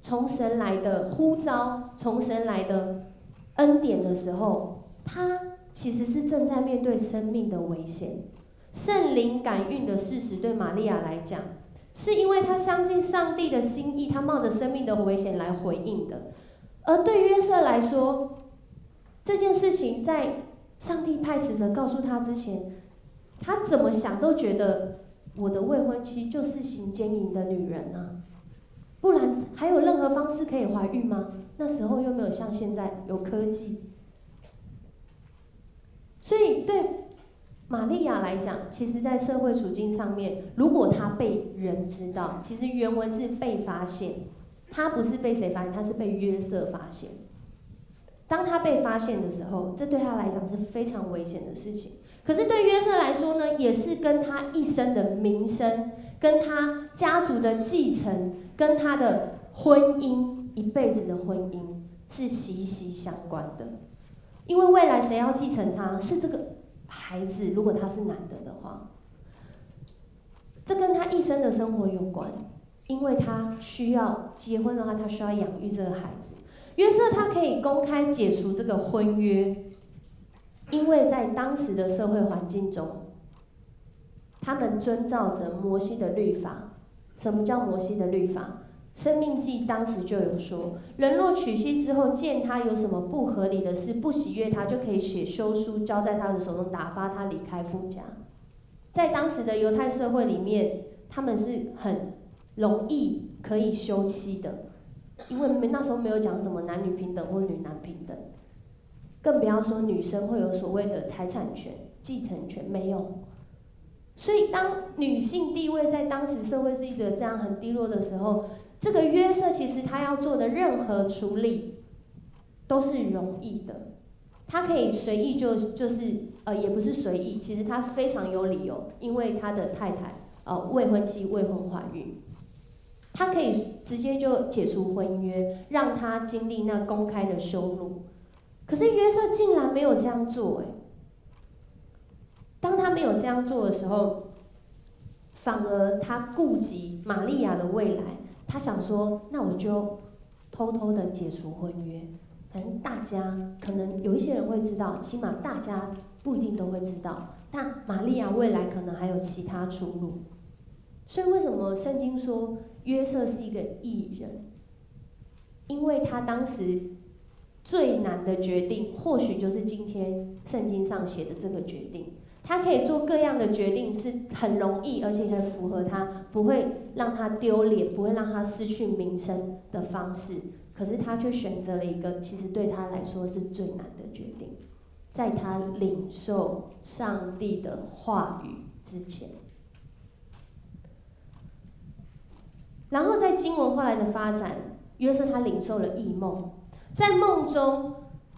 A: 从神来的呼召，从神来的恩典的时候，她其实是正在面对生命的危险。圣灵感孕的事实对玛利亚来讲，是因为她相信上帝的心意，她冒着生命的危险来回应的。而对约瑟来说，这件事情在上帝派使者告诉他之前，他怎么想都觉得我的未婚妻就是行奸淫的女人啊，不然还有任何方式可以怀孕吗？那时候又没有像现在有科技，所以对玛利亚来讲，其实在社会处境上面，如果她被人知道，其实原文是被发现，她不是被谁发现，她是被约瑟发现。当她被发现的时候，这对她来讲是非常危险的事情。可是对约瑟来说呢，也是跟他一生的名声、跟他家族的继承、跟他的婚姻一辈子的婚姻是息息相关的。因为未来谁要继承他，是这个孩子，如果他是男的的话，这跟他一生的生活有关，因为他需要结婚的话，他需要养育这个孩子。约瑟他可以公开解除这个婚约，因为在当时的社会环境中，他们遵照着摩西的律法。什么叫摩西的律法？生命记当时就有说，人若娶妻之后见他有什么不合理的事，不喜悦他，就可以写休书交在他的手中，打发他离开夫家。在当时的犹太社会里面，他们是很容易可以休妻的，因为那时候没有讲什么男女平等或女男平等，更不要说女生会有所谓的财产权、继承权，没有。所以当女性地位在当时社会是一个这样很低落的时候，这个约瑟其实他要做的任何处理都是容易的，他可以随意就是也不是随意，其实他非常有理由，因为他的太太未婚妻未婚怀孕，他可以直接就解除婚约，让他经历那公开的羞辱。可是约瑟竟然没有这样做，当他没有这样做的时候，反而他顾及玛利亚的未来，他想说，那我就偷偷的解除婚约，反正大家可能有一些人会知道，起码大家不一定都会知道，但玛利亚未来可能还有其他出路。所以为什么圣经说约瑟是一个义人？因为他当时最难的决定，或许就是今天圣经上写的这个决定。他可以做各样的决定，是很容易，而且很符合他，不会让他丢脸，不会让他失去名声的方式。可是他却选择了一个其实对他来说是最难的决定，在他领受上帝的话语之前。然后在经文后来的发展，约瑟他领受了异梦，在梦中，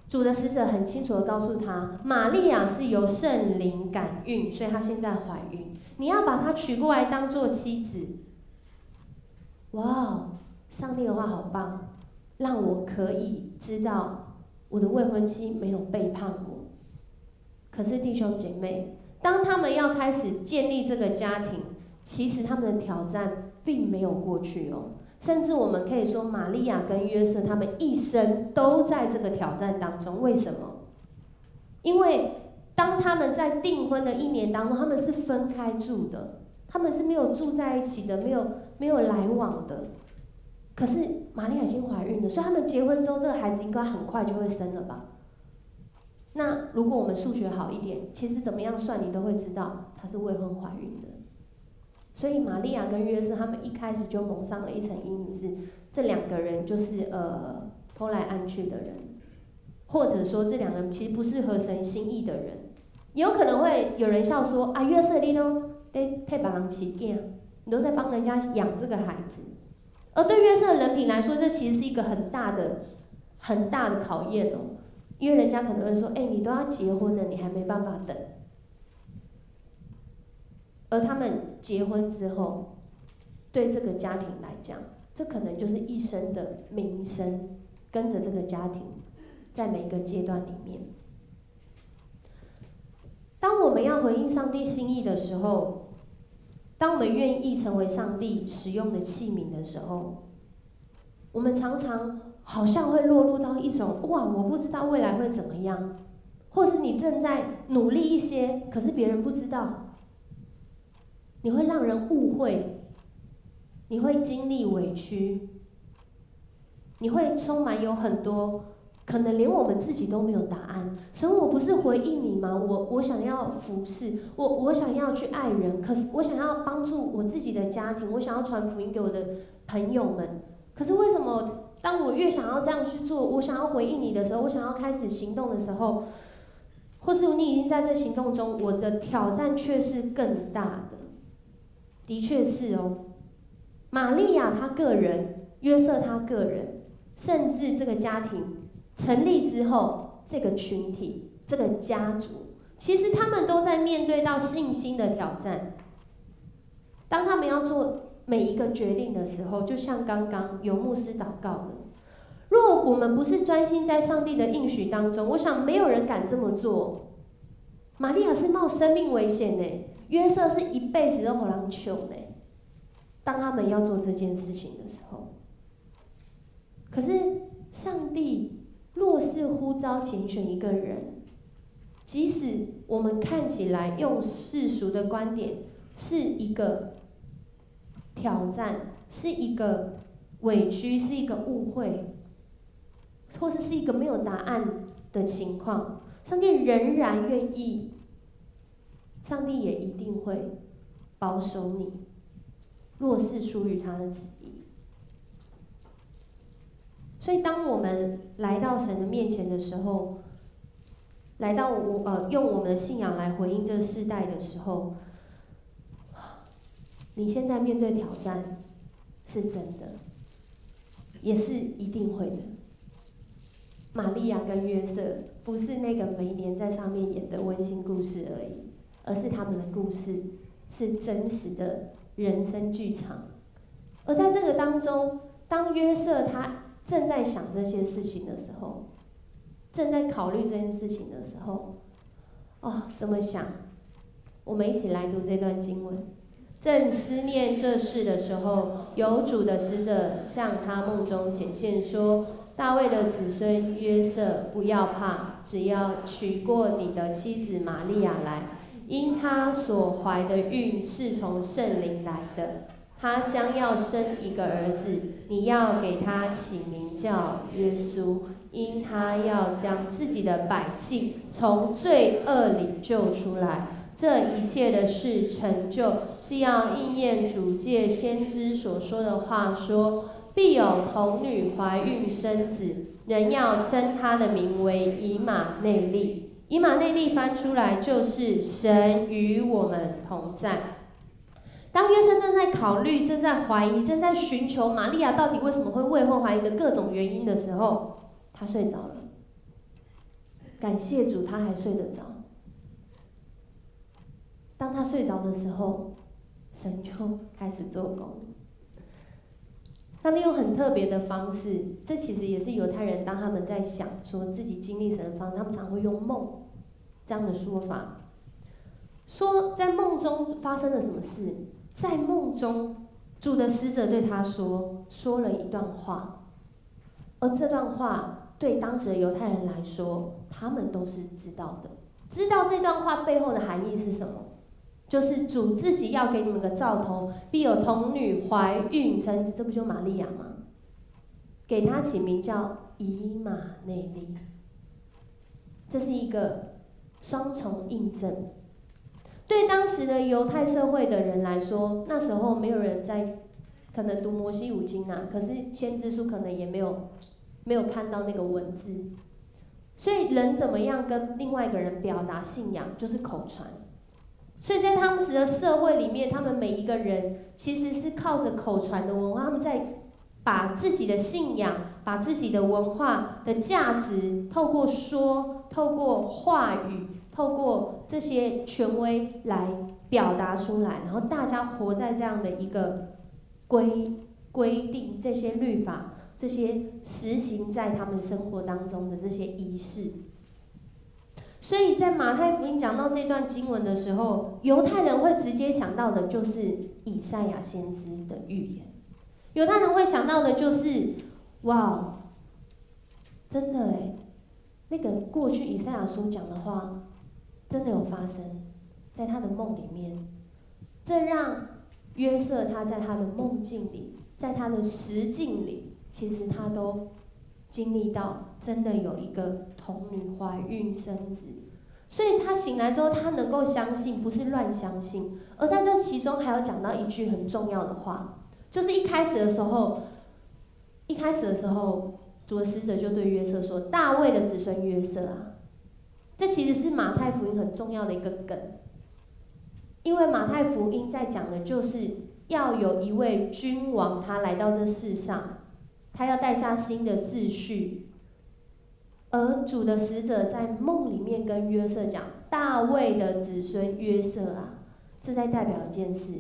A: 主的使者很清楚地告诉他，玛利亚是由圣灵感孕，所以她现在怀孕，你要把她娶过来当做妻子。哇哦，上帝的话好棒，让我可以知道我的未婚妻没有背叛我。可是弟兄姐妹，当他们要开始建立这个家庭，其实他们的挑战并没有过去哦。甚至我们可以说，玛利亚跟约瑟他们一生都在这个挑战当中。为什么？因为当他们在订婚的1年当中，他们是分开住的，他们是没有住在一起的，没有来往的。可是玛利亚已经怀孕了，所以他们结婚之后，这个孩子应该很快就会生了吧？那如果我们数学好一点，其实怎么样算你都会知道她是未婚怀孕的。所以玛利亚跟约瑟他们一开始就蒙上了一层阴影，是这2个人就是偷来暗去的人。或者说这两个人其实不是合神心意的人，也有可能会有人笑说啊，约瑟你都在替别人饲囝，你都在帮人家养这个孩子。而对约瑟的人品来说，这其实是一个很大的考验哦，因为人家可能会说，你都要结婚了，你还没办法等。而他们结婚之后，对这个家庭来讲，这可能就是一生的名声，跟着这个家庭，在每一个阶段里面。当我们要回应上帝心意的时候，当我们愿意成为上帝使用的器皿的时候，我们常常好像会落入到一种哇，我不知道未来会怎么样，或是你正在努力一些，可是别人不知道。你会让人误会，你会经历委屈，你会充满有很多可能连我们自己都没有答案。神，我不是回应你吗？我想要服侍，我想要去爱人，可是我想要帮助我自己的家庭，我想要传福音给我的朋友们。可是为什么当我越想要这样去做，我想要回应你的时候，我想要开始行动的时候，或是你已经在这行动中，我的挑战却是更大的。的确是哦，玛利亚她个人，约瑟他个人，甚至这个家庭成立之后，这个群体、这个家族，其实他们都在面对到信心的挑战。当他们要做每一个决定的时候，就像刚刚有牧师祷告的，如果我们不是专心在上帝的应许当中，我想没有人敢这么做。玛利亚是冒生命危险呢。约瑟是一辈子都给人求呢。当他们要做这件事情的时候，可是上帝若是呼召拣选一个人，即使我们看起来用世俗的观点是一个挑战，是一个委屈，是一个误会，或是一个没有答案的情况，上帝仍然愿意。上帝也一定会保守你，若是出于他的旨意。所以，当我们来到神的面前的时候，来到用我们的信仰来回应这个世代的时候，你现在面对挑战是真的，也是一定会的。玛利亚跟约瑟不是那个每年在上面演的温馨故事而已。而是他们的故事是真实的人生剧场，而在这个当中，当约瑟他正在想这些事情的时候，正在考虑这件事情的时候，怎么想？我们一起来读这段经文。正思念这事的时候，有主的使者向他梦中显现说：“大卫的子孙约瑟，不要怕，只要娶过你的妻子玛利亚来。因他所怀的孕是从圣灵来的，他将要生一个儿子，你要给他起名叫耶稣，因他要将自己的百姓从罪恶里救出来。这一切的事成就，是要应验主借先知所说的话说，必有童女怀孕生子，人要称他的名为以马内利。以马内利翻出来就是神与我们同在。当约瑟正在考虑、正在怀疑、正在寻求玛利亚到底为什么会未婚怀孕的各种原因的时候，他睡着了。感谢主，他还睡得着。当他睡着的时候，神就开始做工。上帝用很特别的方式，这其实也是犹太人当他们在想说自己经历神的方式，他们常会用梦这样的说法，说在梦中发生了什么事，在梦中主的使者对他说了一段话，而这段话对当时的犹太人来说，他们都是知道的，知道这段话背后的含义是什么。就是主自己要给你们个兆头，必有童女怀孕生子，这不就是玛利亚吗？给她起名叫以马内利，这是一个双重印证。对当时的犹太社会的人来说，那时候没有人在可能读摩西五经啊，可是先知书可能也没有看到那个文字。所以人怎么样跟另外一个人表达信仰，就是口传。所以在当时的社会里面，他们每一个人其实是靠着口传的文化，他们在把自己的信仰、把自己的文化的价值，透过说、透过话语、透过这些权威来表达出来，然后大家活在这样的一个规定、这些律法、这些实行在他们生活当中的这些仪式。所以在马太福音讲到这段经文的时候，犹太人会直接想到的就是以赛亚先知的预言。犹太人会想到的就是，哇，真的哎，那个过去以赛亚书讲的话，真的有发生在他的梦里面。这让约瑟他在他的梦境里，在他的实境里，其实他都经历到真的有一个童女怀孕生子，所以他醒来之后，他能够相信，不是乱相信。而在这其中还有讲到一句很重要的话，就是一开始的时候，主的使者就对约瑟说：“大卫的子孙约瑟啊。”这其实是马太福音很重要的一个梗，因为马太福音在讲的就是要有一位君王，他来到这世上，他要带下新的秩序。而主的使者在梦里面跟约瑟讲：“大卫的子孙约瑟啊。”这在代表一件事，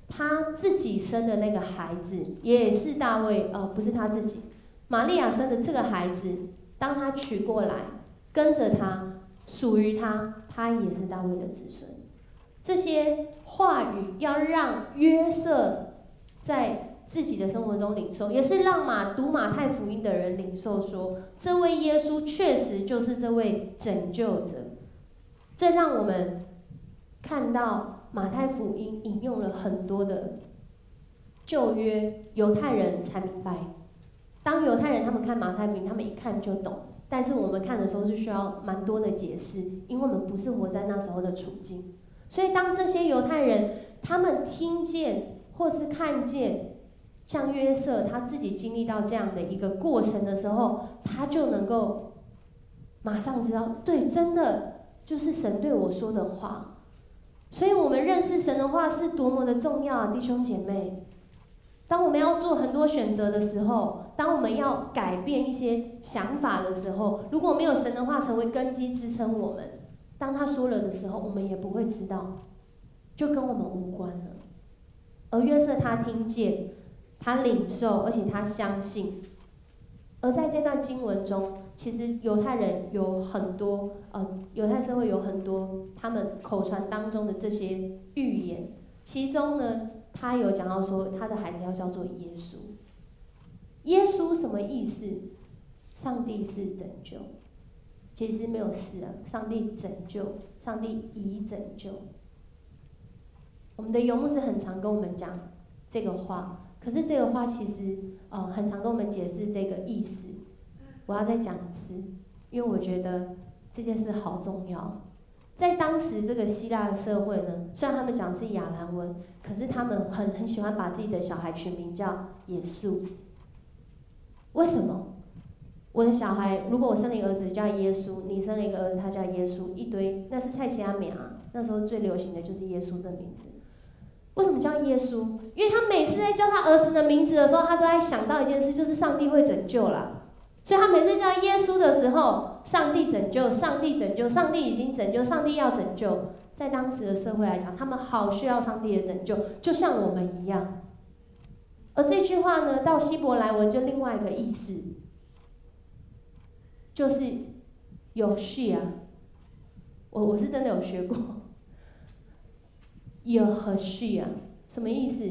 A: 他自己生的那个孩子也是大卫，不是他自己，玛利亚生的这个孩子，当他娶过来，跟着他，属于他，他也是大卫的子孙。这些话语要让约瑟在自己的生活中领受，也是让读马太福音的人领受说，这位耶稣确实就是这位拯救者。这让我们看到马太福音引用了很多的旧约，犹太人才明白。当犹太人他们看马太福音，他们一看就懂，但是我们看的时候是需要蛮多的解释，因为我们不是活在那时候的处境。所以当这些犹太人他们听见或是看见像约瑟他自己经历到这样的一个过程的时候，他就能够马上知道，对，真的就是神对我说的话。所以我们认识神的话是多么的重要啊，弟兄姐妹。当我们要做很多选择的时候，当我们要改变一些想法的时候，如果没有神的话成为根基支撑我们，当他说了的时候，我们也不会知道，就跟我们无关了。而约瑟他听见，他领受，而且他相信。而在这段经文中，其实犹太人有很多，犹太社会有很多他们口传当中的这些预言，其中呢，他有讲到说他的孩子要叫做耶稣。耶稣什么意思？上帝是拯救，其实没有是啊，上帝拯救，上帝已拯救。我们的游牧师很常跟我们讲这个话，可是这个话其实很常跟我们解释这个意思。我要再讲一次，因为我觉得这件事好重要。在当时这个希腊的社会呢，虽然他们讲的是亚兰文，可是他们很喜欢把自己的小孩取名叫耶稣。为什么？我的小孩，如果我生了一个儿子叫耶稣，你生了一个儿子他叫耶稣，一堆，那是蔡奇阿美啊，那时候最流行的就是耶稣这名字。为什么叫耶稣？因为他每次在叫他儿子的名字的时候，他都在想到一件事，就是上帝会拯救啦。所以他每次叫耶稣的时候，上帝拯救，上帝拯救，上帝已经拯救，上帝要拯救。在当时的社会来讲，他们好需要上帝的拯救，就像我们一样。而这句话呢，到希伯来文就另外一个意思，就是有序啊。我是真的有学过。有和序啊，什么意思？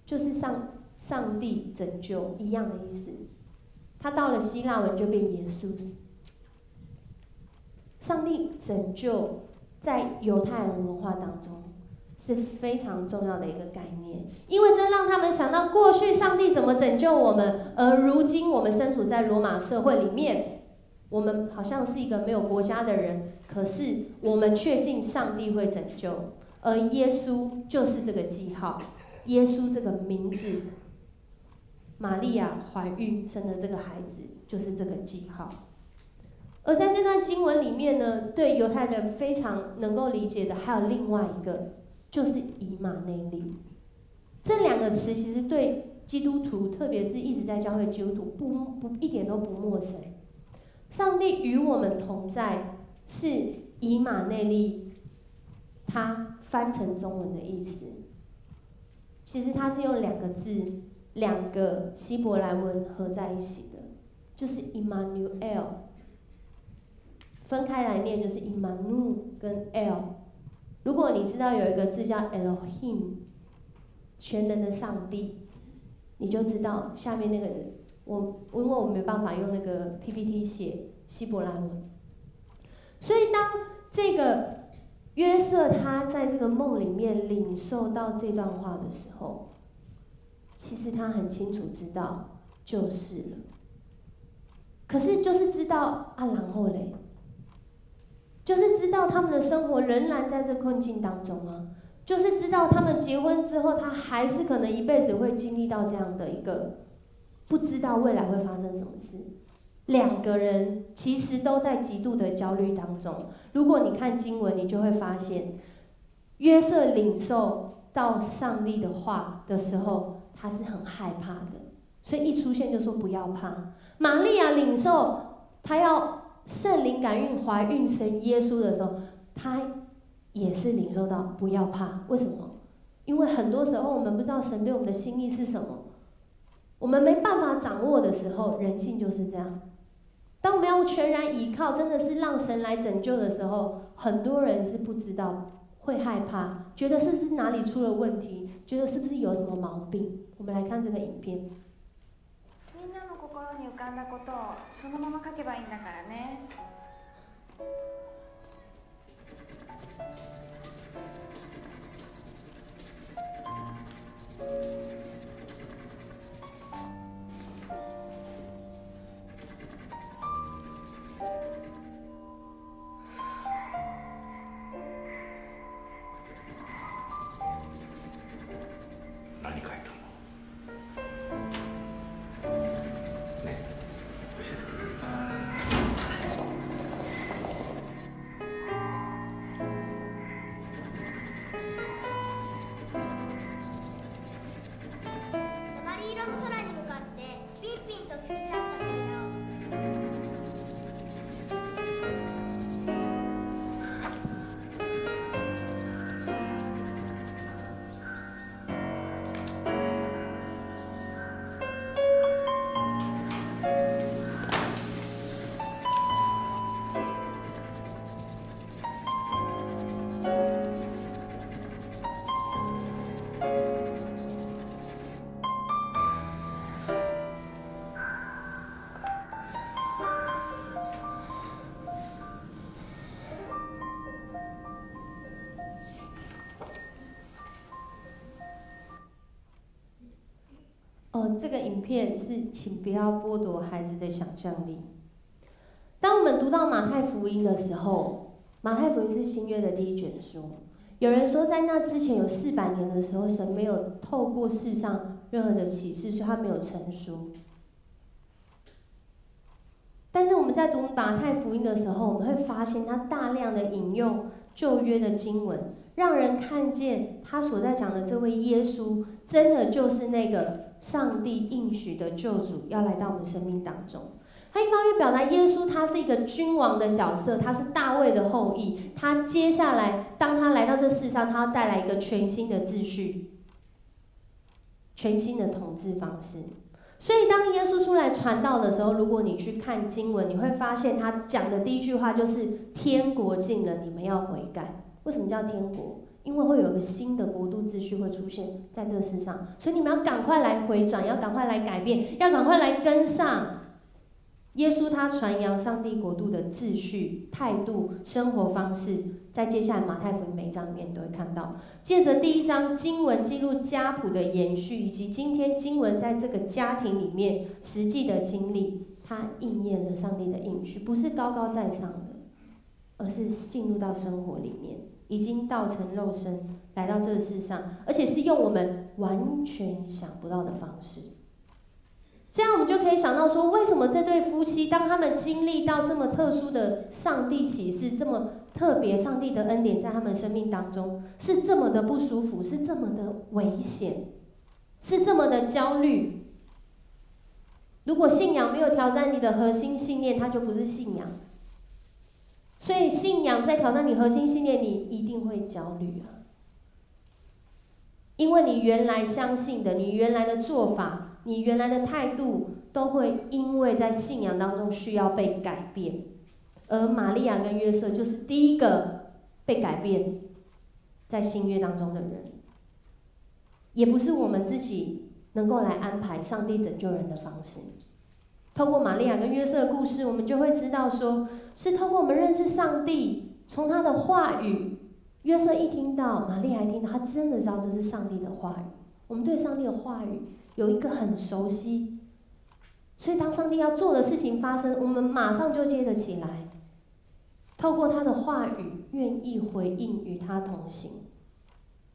A: 就是上帝拯救一样的意思。他到了希腊文就变耶稣。上帝拯救在犹太人文化当中是非常重要的一个概念，因为这让他们想到过去上帝怎么拯救我们，而如今我们身处在罗马社会里面，我们好像是一个没有国家的人，可是我们确信上帝会拯救。而耶稣就是这个记号，耶稣这个名字，玛利亚怀孕生的这个孩子就是这个记号。而在这段经文里面呢，对犹太人非常能够理解的，还有另外一个，就是以马内利。这两个词其实对基督徒，特别是一直在教会基督徒，一点都不陌生。上帝与我们同在，是以马内利，它翻成中文的意思。其实它是用两个字，两个希伯来文合在一起的，就是 Immanuel。分开来念就是 Immanu 跟 El。如果你知道有一个字叫 Elohim， 全能的上帝，你就知道下面那个因为我没办法用那个 PPT 写希伯来文，所以当这个约瑟他在这个梦里面领受到这段话的时候，其实他很清楚知道就是了。可是就是知道啊，然后嘞，就是知道他们的生活仍然在这困境当中啊，就是知道他们结婚之后，他还是可能一辈子会经历到这样的一个不知道未来会发生什么事。两个人其实都在极度的焦虑当中。如果你看经文，你就会发现，约瑟领受到上帝的话的时候，他是很害怕的，所以一出现就说不要怕。玛利亚领受，她要圣灵感孕怀孕生耶稣的时候，她也是领受到不要怕。为什么？因为很多时候我们不知道神对我们的心意是什么，我们没办法掌握的时候，人性就是这样。当我们要全然依靠，真的是让神来拯救的时候，很多人是不知道，会害怕，觉得是不是哪里出了问题，觉得是不是有什么毛病。我们来看这个影片。
E: みんなの心に浮かんだことをそのまま書けばいいんだからね。
B: 何書いたの？ね、教えて。
F: 緑色の空に向かってピンピンと突き立った鳥が
A: 这个影片是请不要剥夺孩子的想象力。当我们读到马太福音的时候，马太福音是新约的第一卷书。有人说，在那之前有400年的时候，神没有透过世上任何的启示，所以他没有成书。但是我们在读马太福音的时候，我们会发现他大量的引用旧约的经文，让人看见他所在讲的这位耶稣，真的就是那个上帝应许的救主，要来到我们生命当中。他一方面表达耶稣他是一个君王的角色，他是大卫的后裔，他接下来当他来到这世上，他要带来一个全新的秩序，全新的统治方式。所以当耶稣出来传道的时候，如果你去看经文，你会发现他讲的第一句话就是天国近了，你们要悔改。为什么叫天国？因为会有一个新的国度秩序会出现在这个世上，所以你们要赶快来回转，要赶快来改变，要赶快来跟上耶稣他传扬上帝国度的秩序、态度、生活方式。在接下来马太福音每一章里面都会看到，借着第1章经文记录家谱的延续，以及今天经文在这个家庭里面实际的经历，它应验了上帝的应许，不是高高在上的，而是进入到生活里面，已经道成肉身来到这个世上，而且是用我们完全想不到的方式。这样我们就可以想到说，为什么这对夫妻当他们经历到这么特殊的上帝启示，这么特别上帝的恩典在他们生命当中，是这么的不舒服，是这么的危险，是这么的焦虑。如果信仰没有挑战你的核心信念，它就不是信仰。所以信仰在挑战你核心信念，你一定会焦虑啊。因为你原来相信的，你原来的做法，你原来的态度，都会因为在信仰当中需要被改变。而玛利亚跟约瑟就是第一个被改变在新约当中的人，也不是我们自己能够来安排上帝拯救人的方式。透过玛利亚跟约瑟的故事，我们就会知道说，是透过我们认识上帝，从他的话语，约瑟一听到，玛利亚一听到，他真的知道这是上帝的话语。我们对上帝的话语有一个很熟悉，所以当上帝要做的事情发生，我们马上就接得起来。透过他的话语，愿意回应与他同行。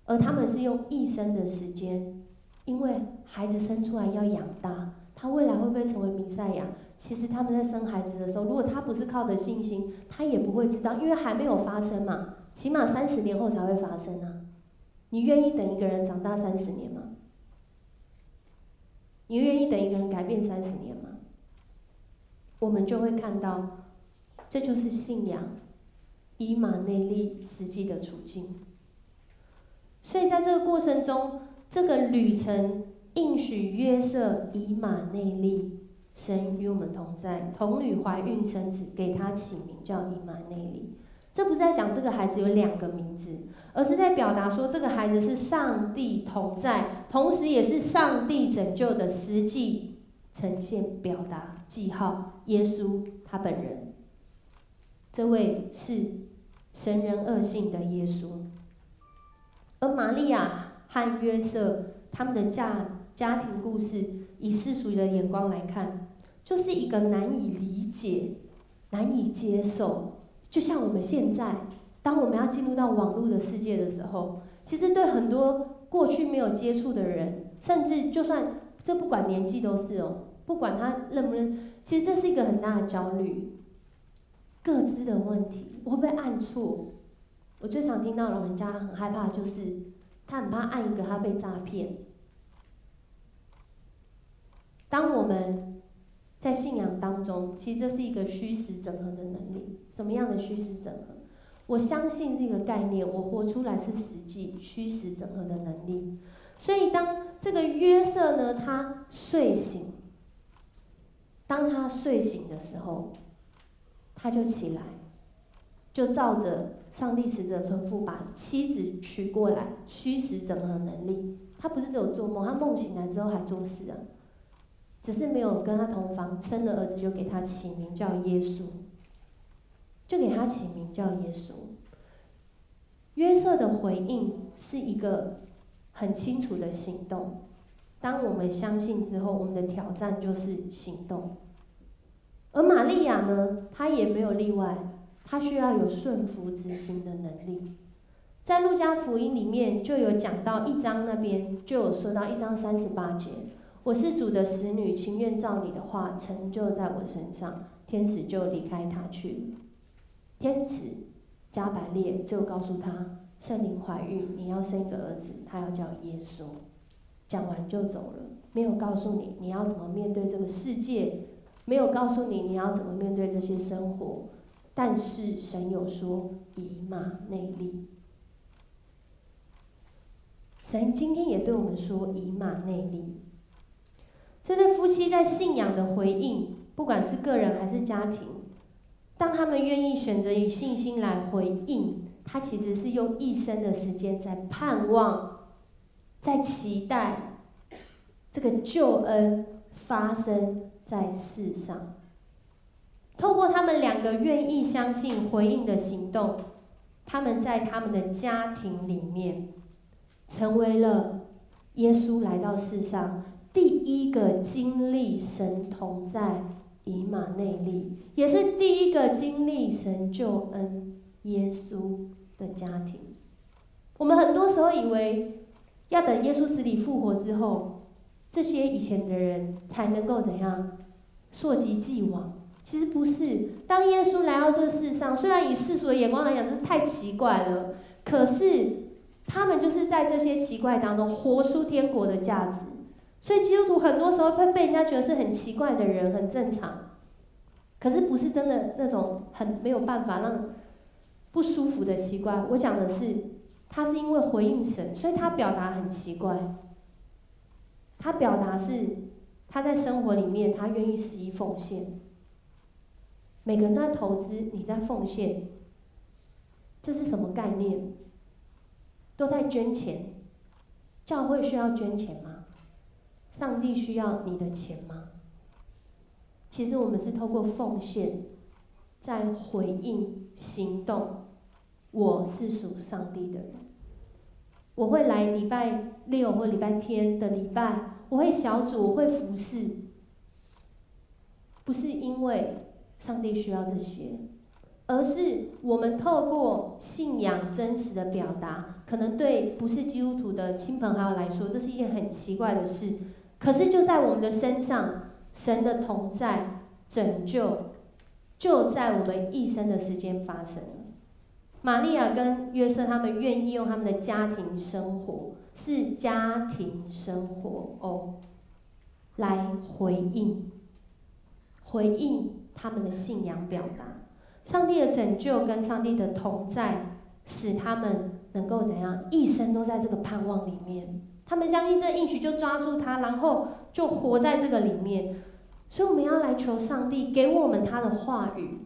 A: 而他们是用一生的时间，因为孩子生出来要养大，他未来会不会成为弥赛亚？其实他们在生孩子的时候，如果他不是靠着信心，他也不会知道，因为还没有发生嘛，起码30年后才会发生啊。你愿意等一个人长大30年吗？你愿意等一个人改变30年吗？我们就会看到，这就是信仰以马内利实际的处境。所以在这个过程中，这个旅程应许约瑟以马内利，神与我们同在，童女怀孕生子，给他起名叫以马内利。这不是在讲这个孩子有2个名字，而是在表达说这个孩子是上帝同在，同时也是上帝拯救的实际呈现、表达、记号。耶稣他本人，这位是神人二性的耶稣。而玛利亚和约瑟他们的家庭故事，以世俗的眼光来看，就是一个难以理解、难以接受。就像我们现在，当我们要进入到网络的世界的时候，其实对很多过去没有接触的人，甚至就算这不管年纪都是哦，不管他认不认，其实这是一个很大的焦虑，各自的问题，我会不会按错？我最常听到老人家很害怕，就是他很怕按一个他被诈骗。当我们在信仰当中，其实这是一个虚实整合的能力。什么样的虚实整合？我相信是一个概念，我活出来是实际虚实整合的能力。所以当这个约瑟呢，他睡醒，当他睡醒的时候，他就起来，就照着上帝使者吩咐，把妻子娶过来，虚实整合能力。他不是只有做梦，他梦醒来之后还做事啊，只是没有跟他同房，生了儿子就给他起名叫耶稣，就给他起名叫耶稣。约瑟的回应是一个很清楚的行动。当我们相信之后，我们的挑战就是行动。而玛利亚呢，她也没有例外，她需要有顺服执行的能力。在路加福音里面就有讲到1章那边就有说到1章38节，我是主的使女，情愿照你的话成就在我身上。天使就离开她去了。天使加百列就告诉她，圣灵怀孕，你要生一个儿子，他要叫耶稣。讲完就走了，没有告诉你你要怎么面对这个世界，没有告诉你你要怎么面对这些生活。但是神有说以马内利。神今天也对我们说以马内利。这对夫妻在信仰的回应，不管是个人还是家庭，当他们愿意选择以信心来回应，他其实是用一生的时间在盼望，在期待这个救恩发生在世上。透过他们2个愿意相信回应的行动，他们在他们的家庭里面成为了耶稣来到世上第一个经历神同在以马内利，也是第一个经历神救恩耶稣的家庭。我们很多时候以为要等耶稣死里复活之后，这些以前的人才能够怎样溯及既往。其实不是，当耶稣来到这个世上，虽然以世俗的眼光来讲，这是太奇怪了，可是他们就是在这些奇怪当中活出天国的价值。所以基督徒很多时候会被人家觉得是很奇怪的人，很正常，可是不是真的那种很没有办法让不舒服的奇怪。我讲的是，他是因为回应神，所以他表达很奇怪。他表达是他在生活里面，他愿意施以奉献。每个人都在投资，你在奉献，这是什么概念？都在捐钱。教会需要捐钱吗？上帝需要你的钱吗？其实我们是透过奉献，在回应行动。我是属上帝的人，我会来礼拜六或礼拜天的礼拜，我会小组，我会服侍，不是因为上帝需要这些，而是我们透过信仰真实的表达，可能对不是基督徒的亲朋好友来说，这是一件很奇怪的事。可是就在我们的身上，神的同在、拯救，就在我们一生的时间发生了。玛利亚跟约瑟他们愿意用他们的家庭生活，是家庭生活哦，来回应他们的信仰表达。上帝的拯救跟上帝的同在，使他们能够怎样，一生都在这个盼望里面。他们相信这应许，就抓住它，然后就活在这个里面。所以我们要来求上帝给我们他的话语。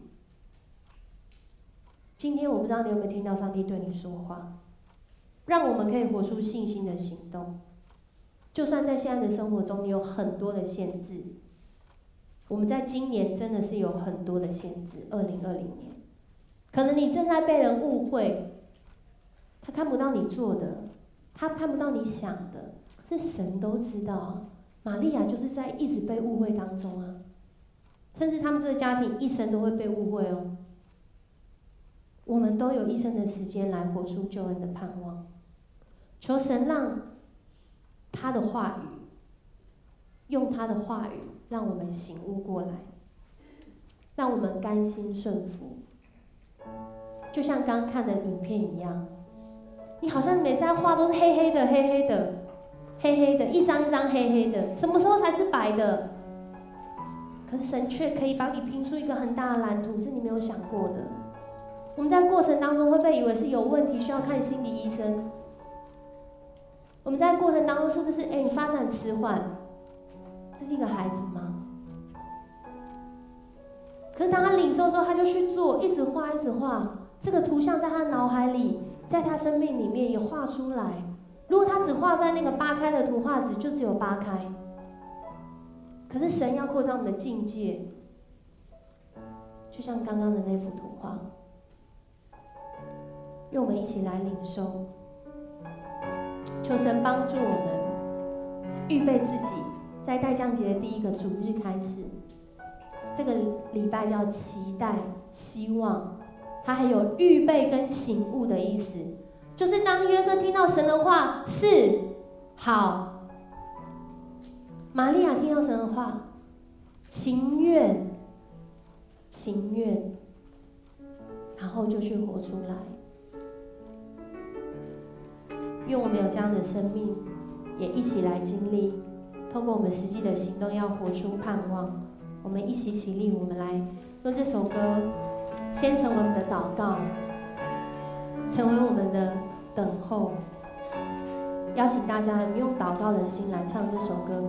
A: 今天我不知道你有没有听到上帝对你说话，让我们可以活出信心的行动。就算在现在的生活中，你有很多的限制，我们在今年真的是有很多的限制。2020年，可能你正在被人误会，他看不到你做的，他看不到你想的，是神都知道啊。玛利亚就是在一直被误会当中啊，甚至他们这个家庭一生都会被误会哦。我们都有一生的时间来活出救恩的盼望，求神让他的话语，用他的话语让我们醒悟过来，让我们甘心顺服。就像刚看的影片一样，你好像每次在画都是黑黑的、黑黑的、黑黑的，一张一张黑黑的，什么时候才是白的？可是神却可以帮你拼出一个很大的蓝图，是你没有想过的。我们在过程当中会被以为是有问题，需要看心理医生。我们在过程当中是不是你发展迟缓，这是一个孩子吗？可是当他领受之后，他就去做，一直画一直画，这个图像在他脑海里，在他生命里面也画出来。如果他只画在那个8开的图画纸，就只有8开。可是神要扩张我们的境界，就像刚刚的那幅图画，让我们一起来领受，求神帮助我们预备自己，在代降节的第一个主日开始，这个礼拜叫期待、希望，它还有预备跟醒悟的意思，就是当约瑟听到神的话是好，玛利亚听到神的话情愿，然后就去活出来。愿我们有这样的生命，也一起来经历，透过我们实际的行动，要活出盼望。我们一起起立，我们来用这首歌，先成为我们的祷告，成为我们的等候。邀请大家用祷告的心来唱这首歌。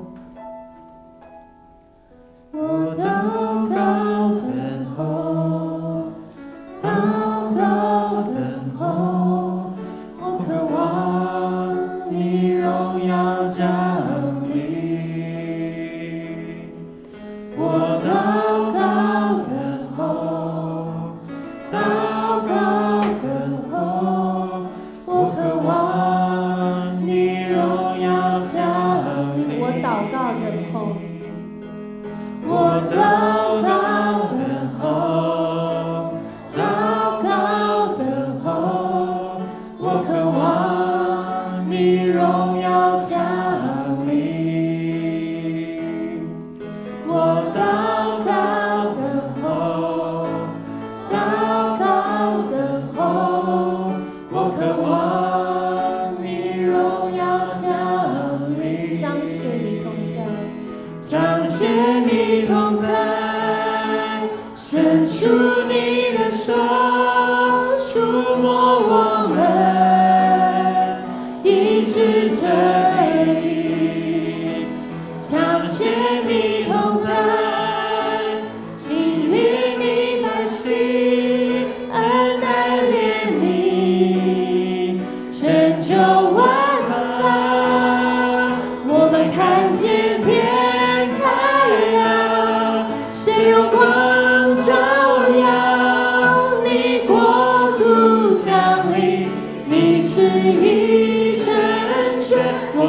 B: 我祷告等候，祷告等候，我渴望你荣耀降临。我祷告等候，祷告等候，我渴望你荣耀降临。
A: 我祷告等候。
B: 我祷告等候，祷告等候，我渴望你荣耀降临。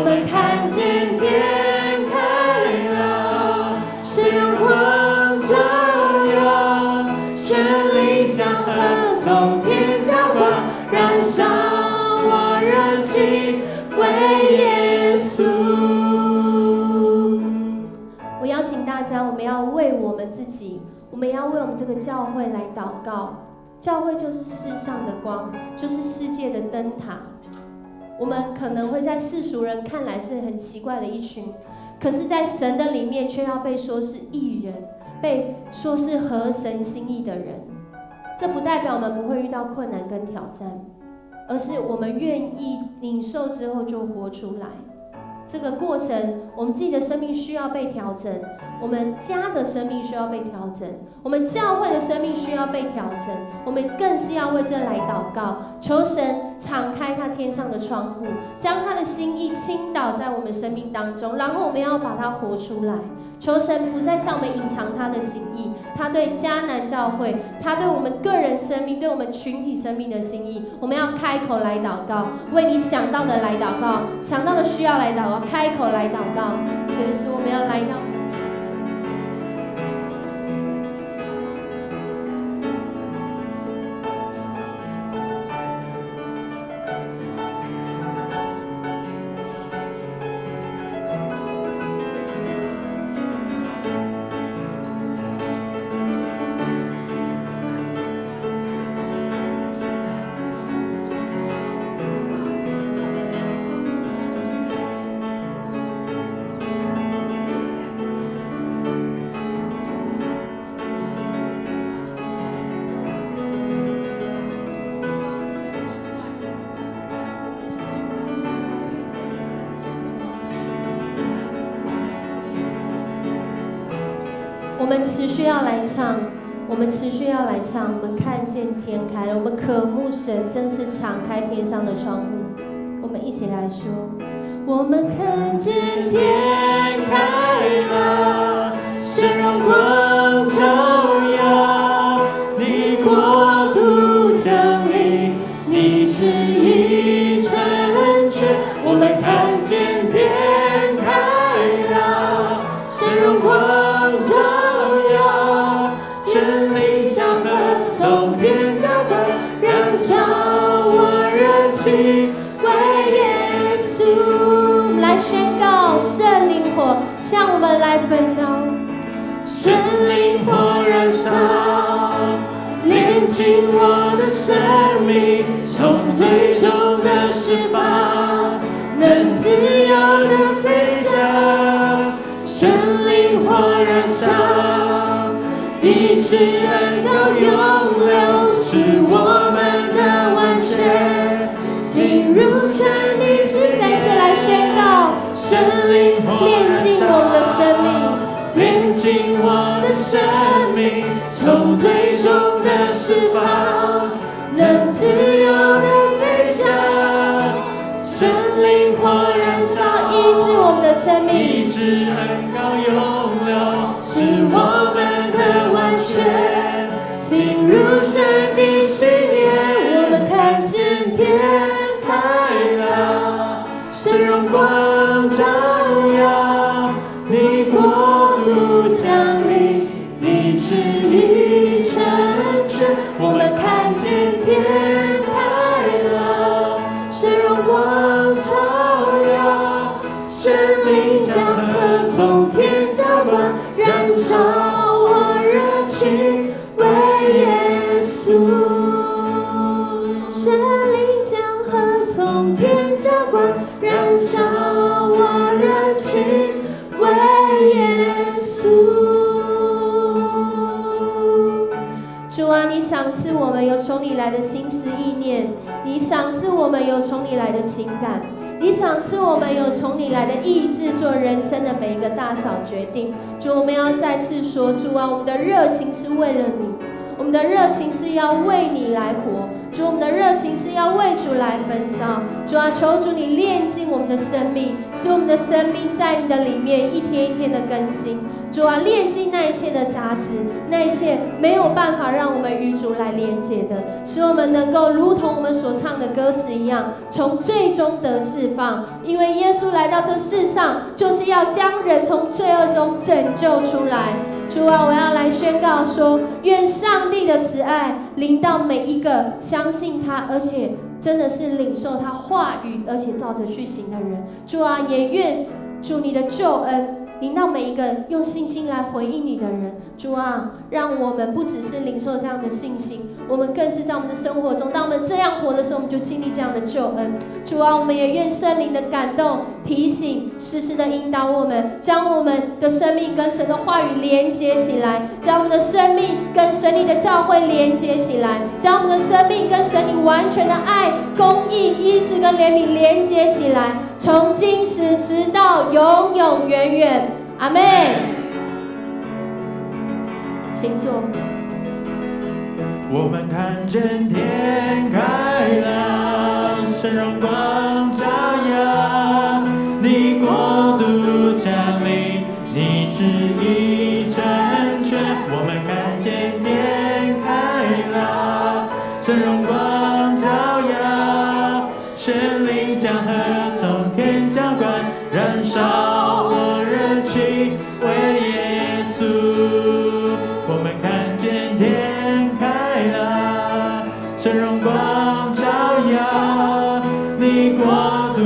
A: 们看见天开了，神荣光照耀，神灵将河从天浇灌，燃烧我热情为耶稣。我邀请大家，我们要为我们自己，我们要为我们这个教会来祷告。教会就是世上的光，就是世界的灯塔。我们可能会在世俗人看来是很奇怪的一群，可是在神的里面却要被说是义人，被说是合神心意的人。这不代表我们不会遇到困难跟挑战，而是我们愿意领受之后就活出来。这个过程，我们自己的生命需要被调整，我们家的生命需要被调整，我们教会的生命需要被调整，我们更是要为这来祷告，求神敞开他天上的窗户，将他的心意倾倒在我们生命当中，然后我们要把它活出来。求神不再向我们隐藏他的心意，他对迦南教会，他对我们个人生命，对我们群体生命的心意，我们要开口来祷告，为你想到的来祷告，想到的需要来祷告，开口来祷告。所以说我们要来到我们持续要来唱，我们持续要来唱。我们看见天开了，我们渴慕神真是敞开天上的窗户。我们一起来说：我们看见天开了，神荣光照耀，你国度降临，你旨意成全。我们看见天开了，神荣光照耀，神灵将河从天浇灌，燃烧我热情为耶稣。来宣告圣灵火向我们来焚烧，圣灵火燃烧，炼净我的生命，从最终的释放，能自由的飞翔。圣灵火燃烧，医治恩膏永流，是我们的完全，进入神的心。再次来宣告，圣灵炼净我们的生命，炼净我的生命，从最终的释放，能自由的飞翔。圣灵火燃烧，医治我们的生命，医治恩膏永流，是我们的完全，进入神的喜悦。我们看见天开了，神荣光照耀，你国度降临，你旨意成全。我们看见天开了，神荣光照耀，神灵将河从天浇灌，燃烧我热情为耶稣。神灵将河从天浇灌，燃烧我热情为耶稣。主啊，你赏赐我们有从你来的心思意念，你赏赐我们有从你来的情感，你赏赐我们有从你来的意志，做人生的每一个大小决定。主，我们要再次说，主啊，我们的热情是为了你，我们的热情是要为你来活。主，我们的热情是要为主来焚烧。主啊，求主你炼净我们的生命，使我们的生命在你的里面一天一天的更新。主啊，炼尽那一切的杂质，那一切没有办法让我们与主来连接的，使我们能够如同我们所唱的歌词一样，从最终得释放。因为耶稣来到这世上，就是要将人从罪恶中拯救出来。主啊，我要来宣告说，愿上帝的慈爱临到每一个相信他，而且真的是领受他话语，而且照着去行的人。主啊，也愿主你的救恩临到每一个用信心来回应你的人。主啊，让我们不只是领受这样的信心，我们更是在我们的生活中，当我们这样活的时候，我们就经历这样的救恩。主啊，我们也愿圣灵的感动、提醒，时时的引导我们，将我们的生命跟神的话语连接起来，将我们的生命跟神你的教会连接起来，将我们的生命跟神你完全的爱、公义、医治跟怜悯连接起来，从今时直到永永远远。阿们。请坐。
B: 我们看见天开了，神荣光照耀，你国度降临，你旨意成全。我们看见天开了，神荣光照耀，神灵江河从天浇灌，燃烧我热情为耶稣。我们看见天开了，神荣光照耀，你国度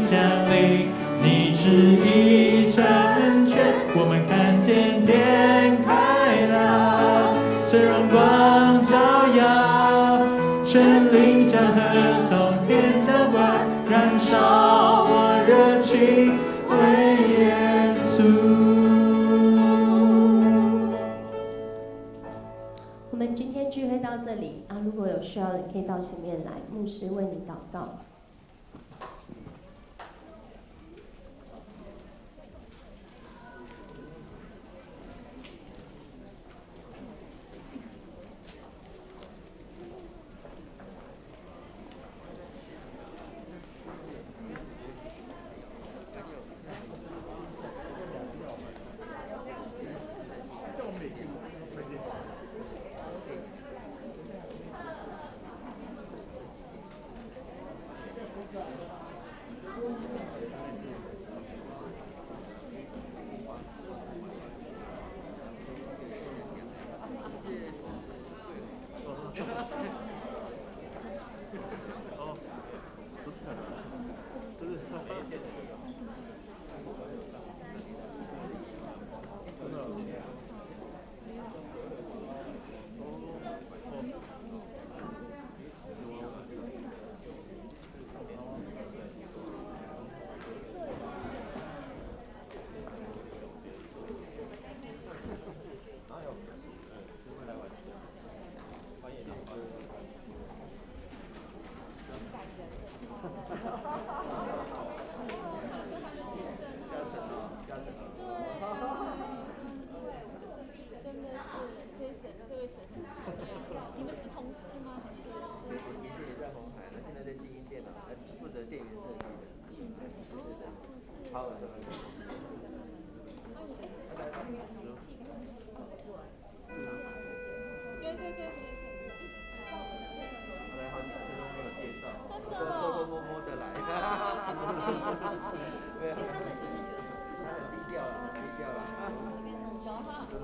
B: 降临，你旨意成全。我们看见天开了，神荣光照耀，神灵江河从天浇灌，燃烧我热情为耶稣。
A: 我们今天聚会到这里啊，如果有需要的，可以到前面来，牧师为你祷告。
G: 对啊，他很低调啊，低调啊。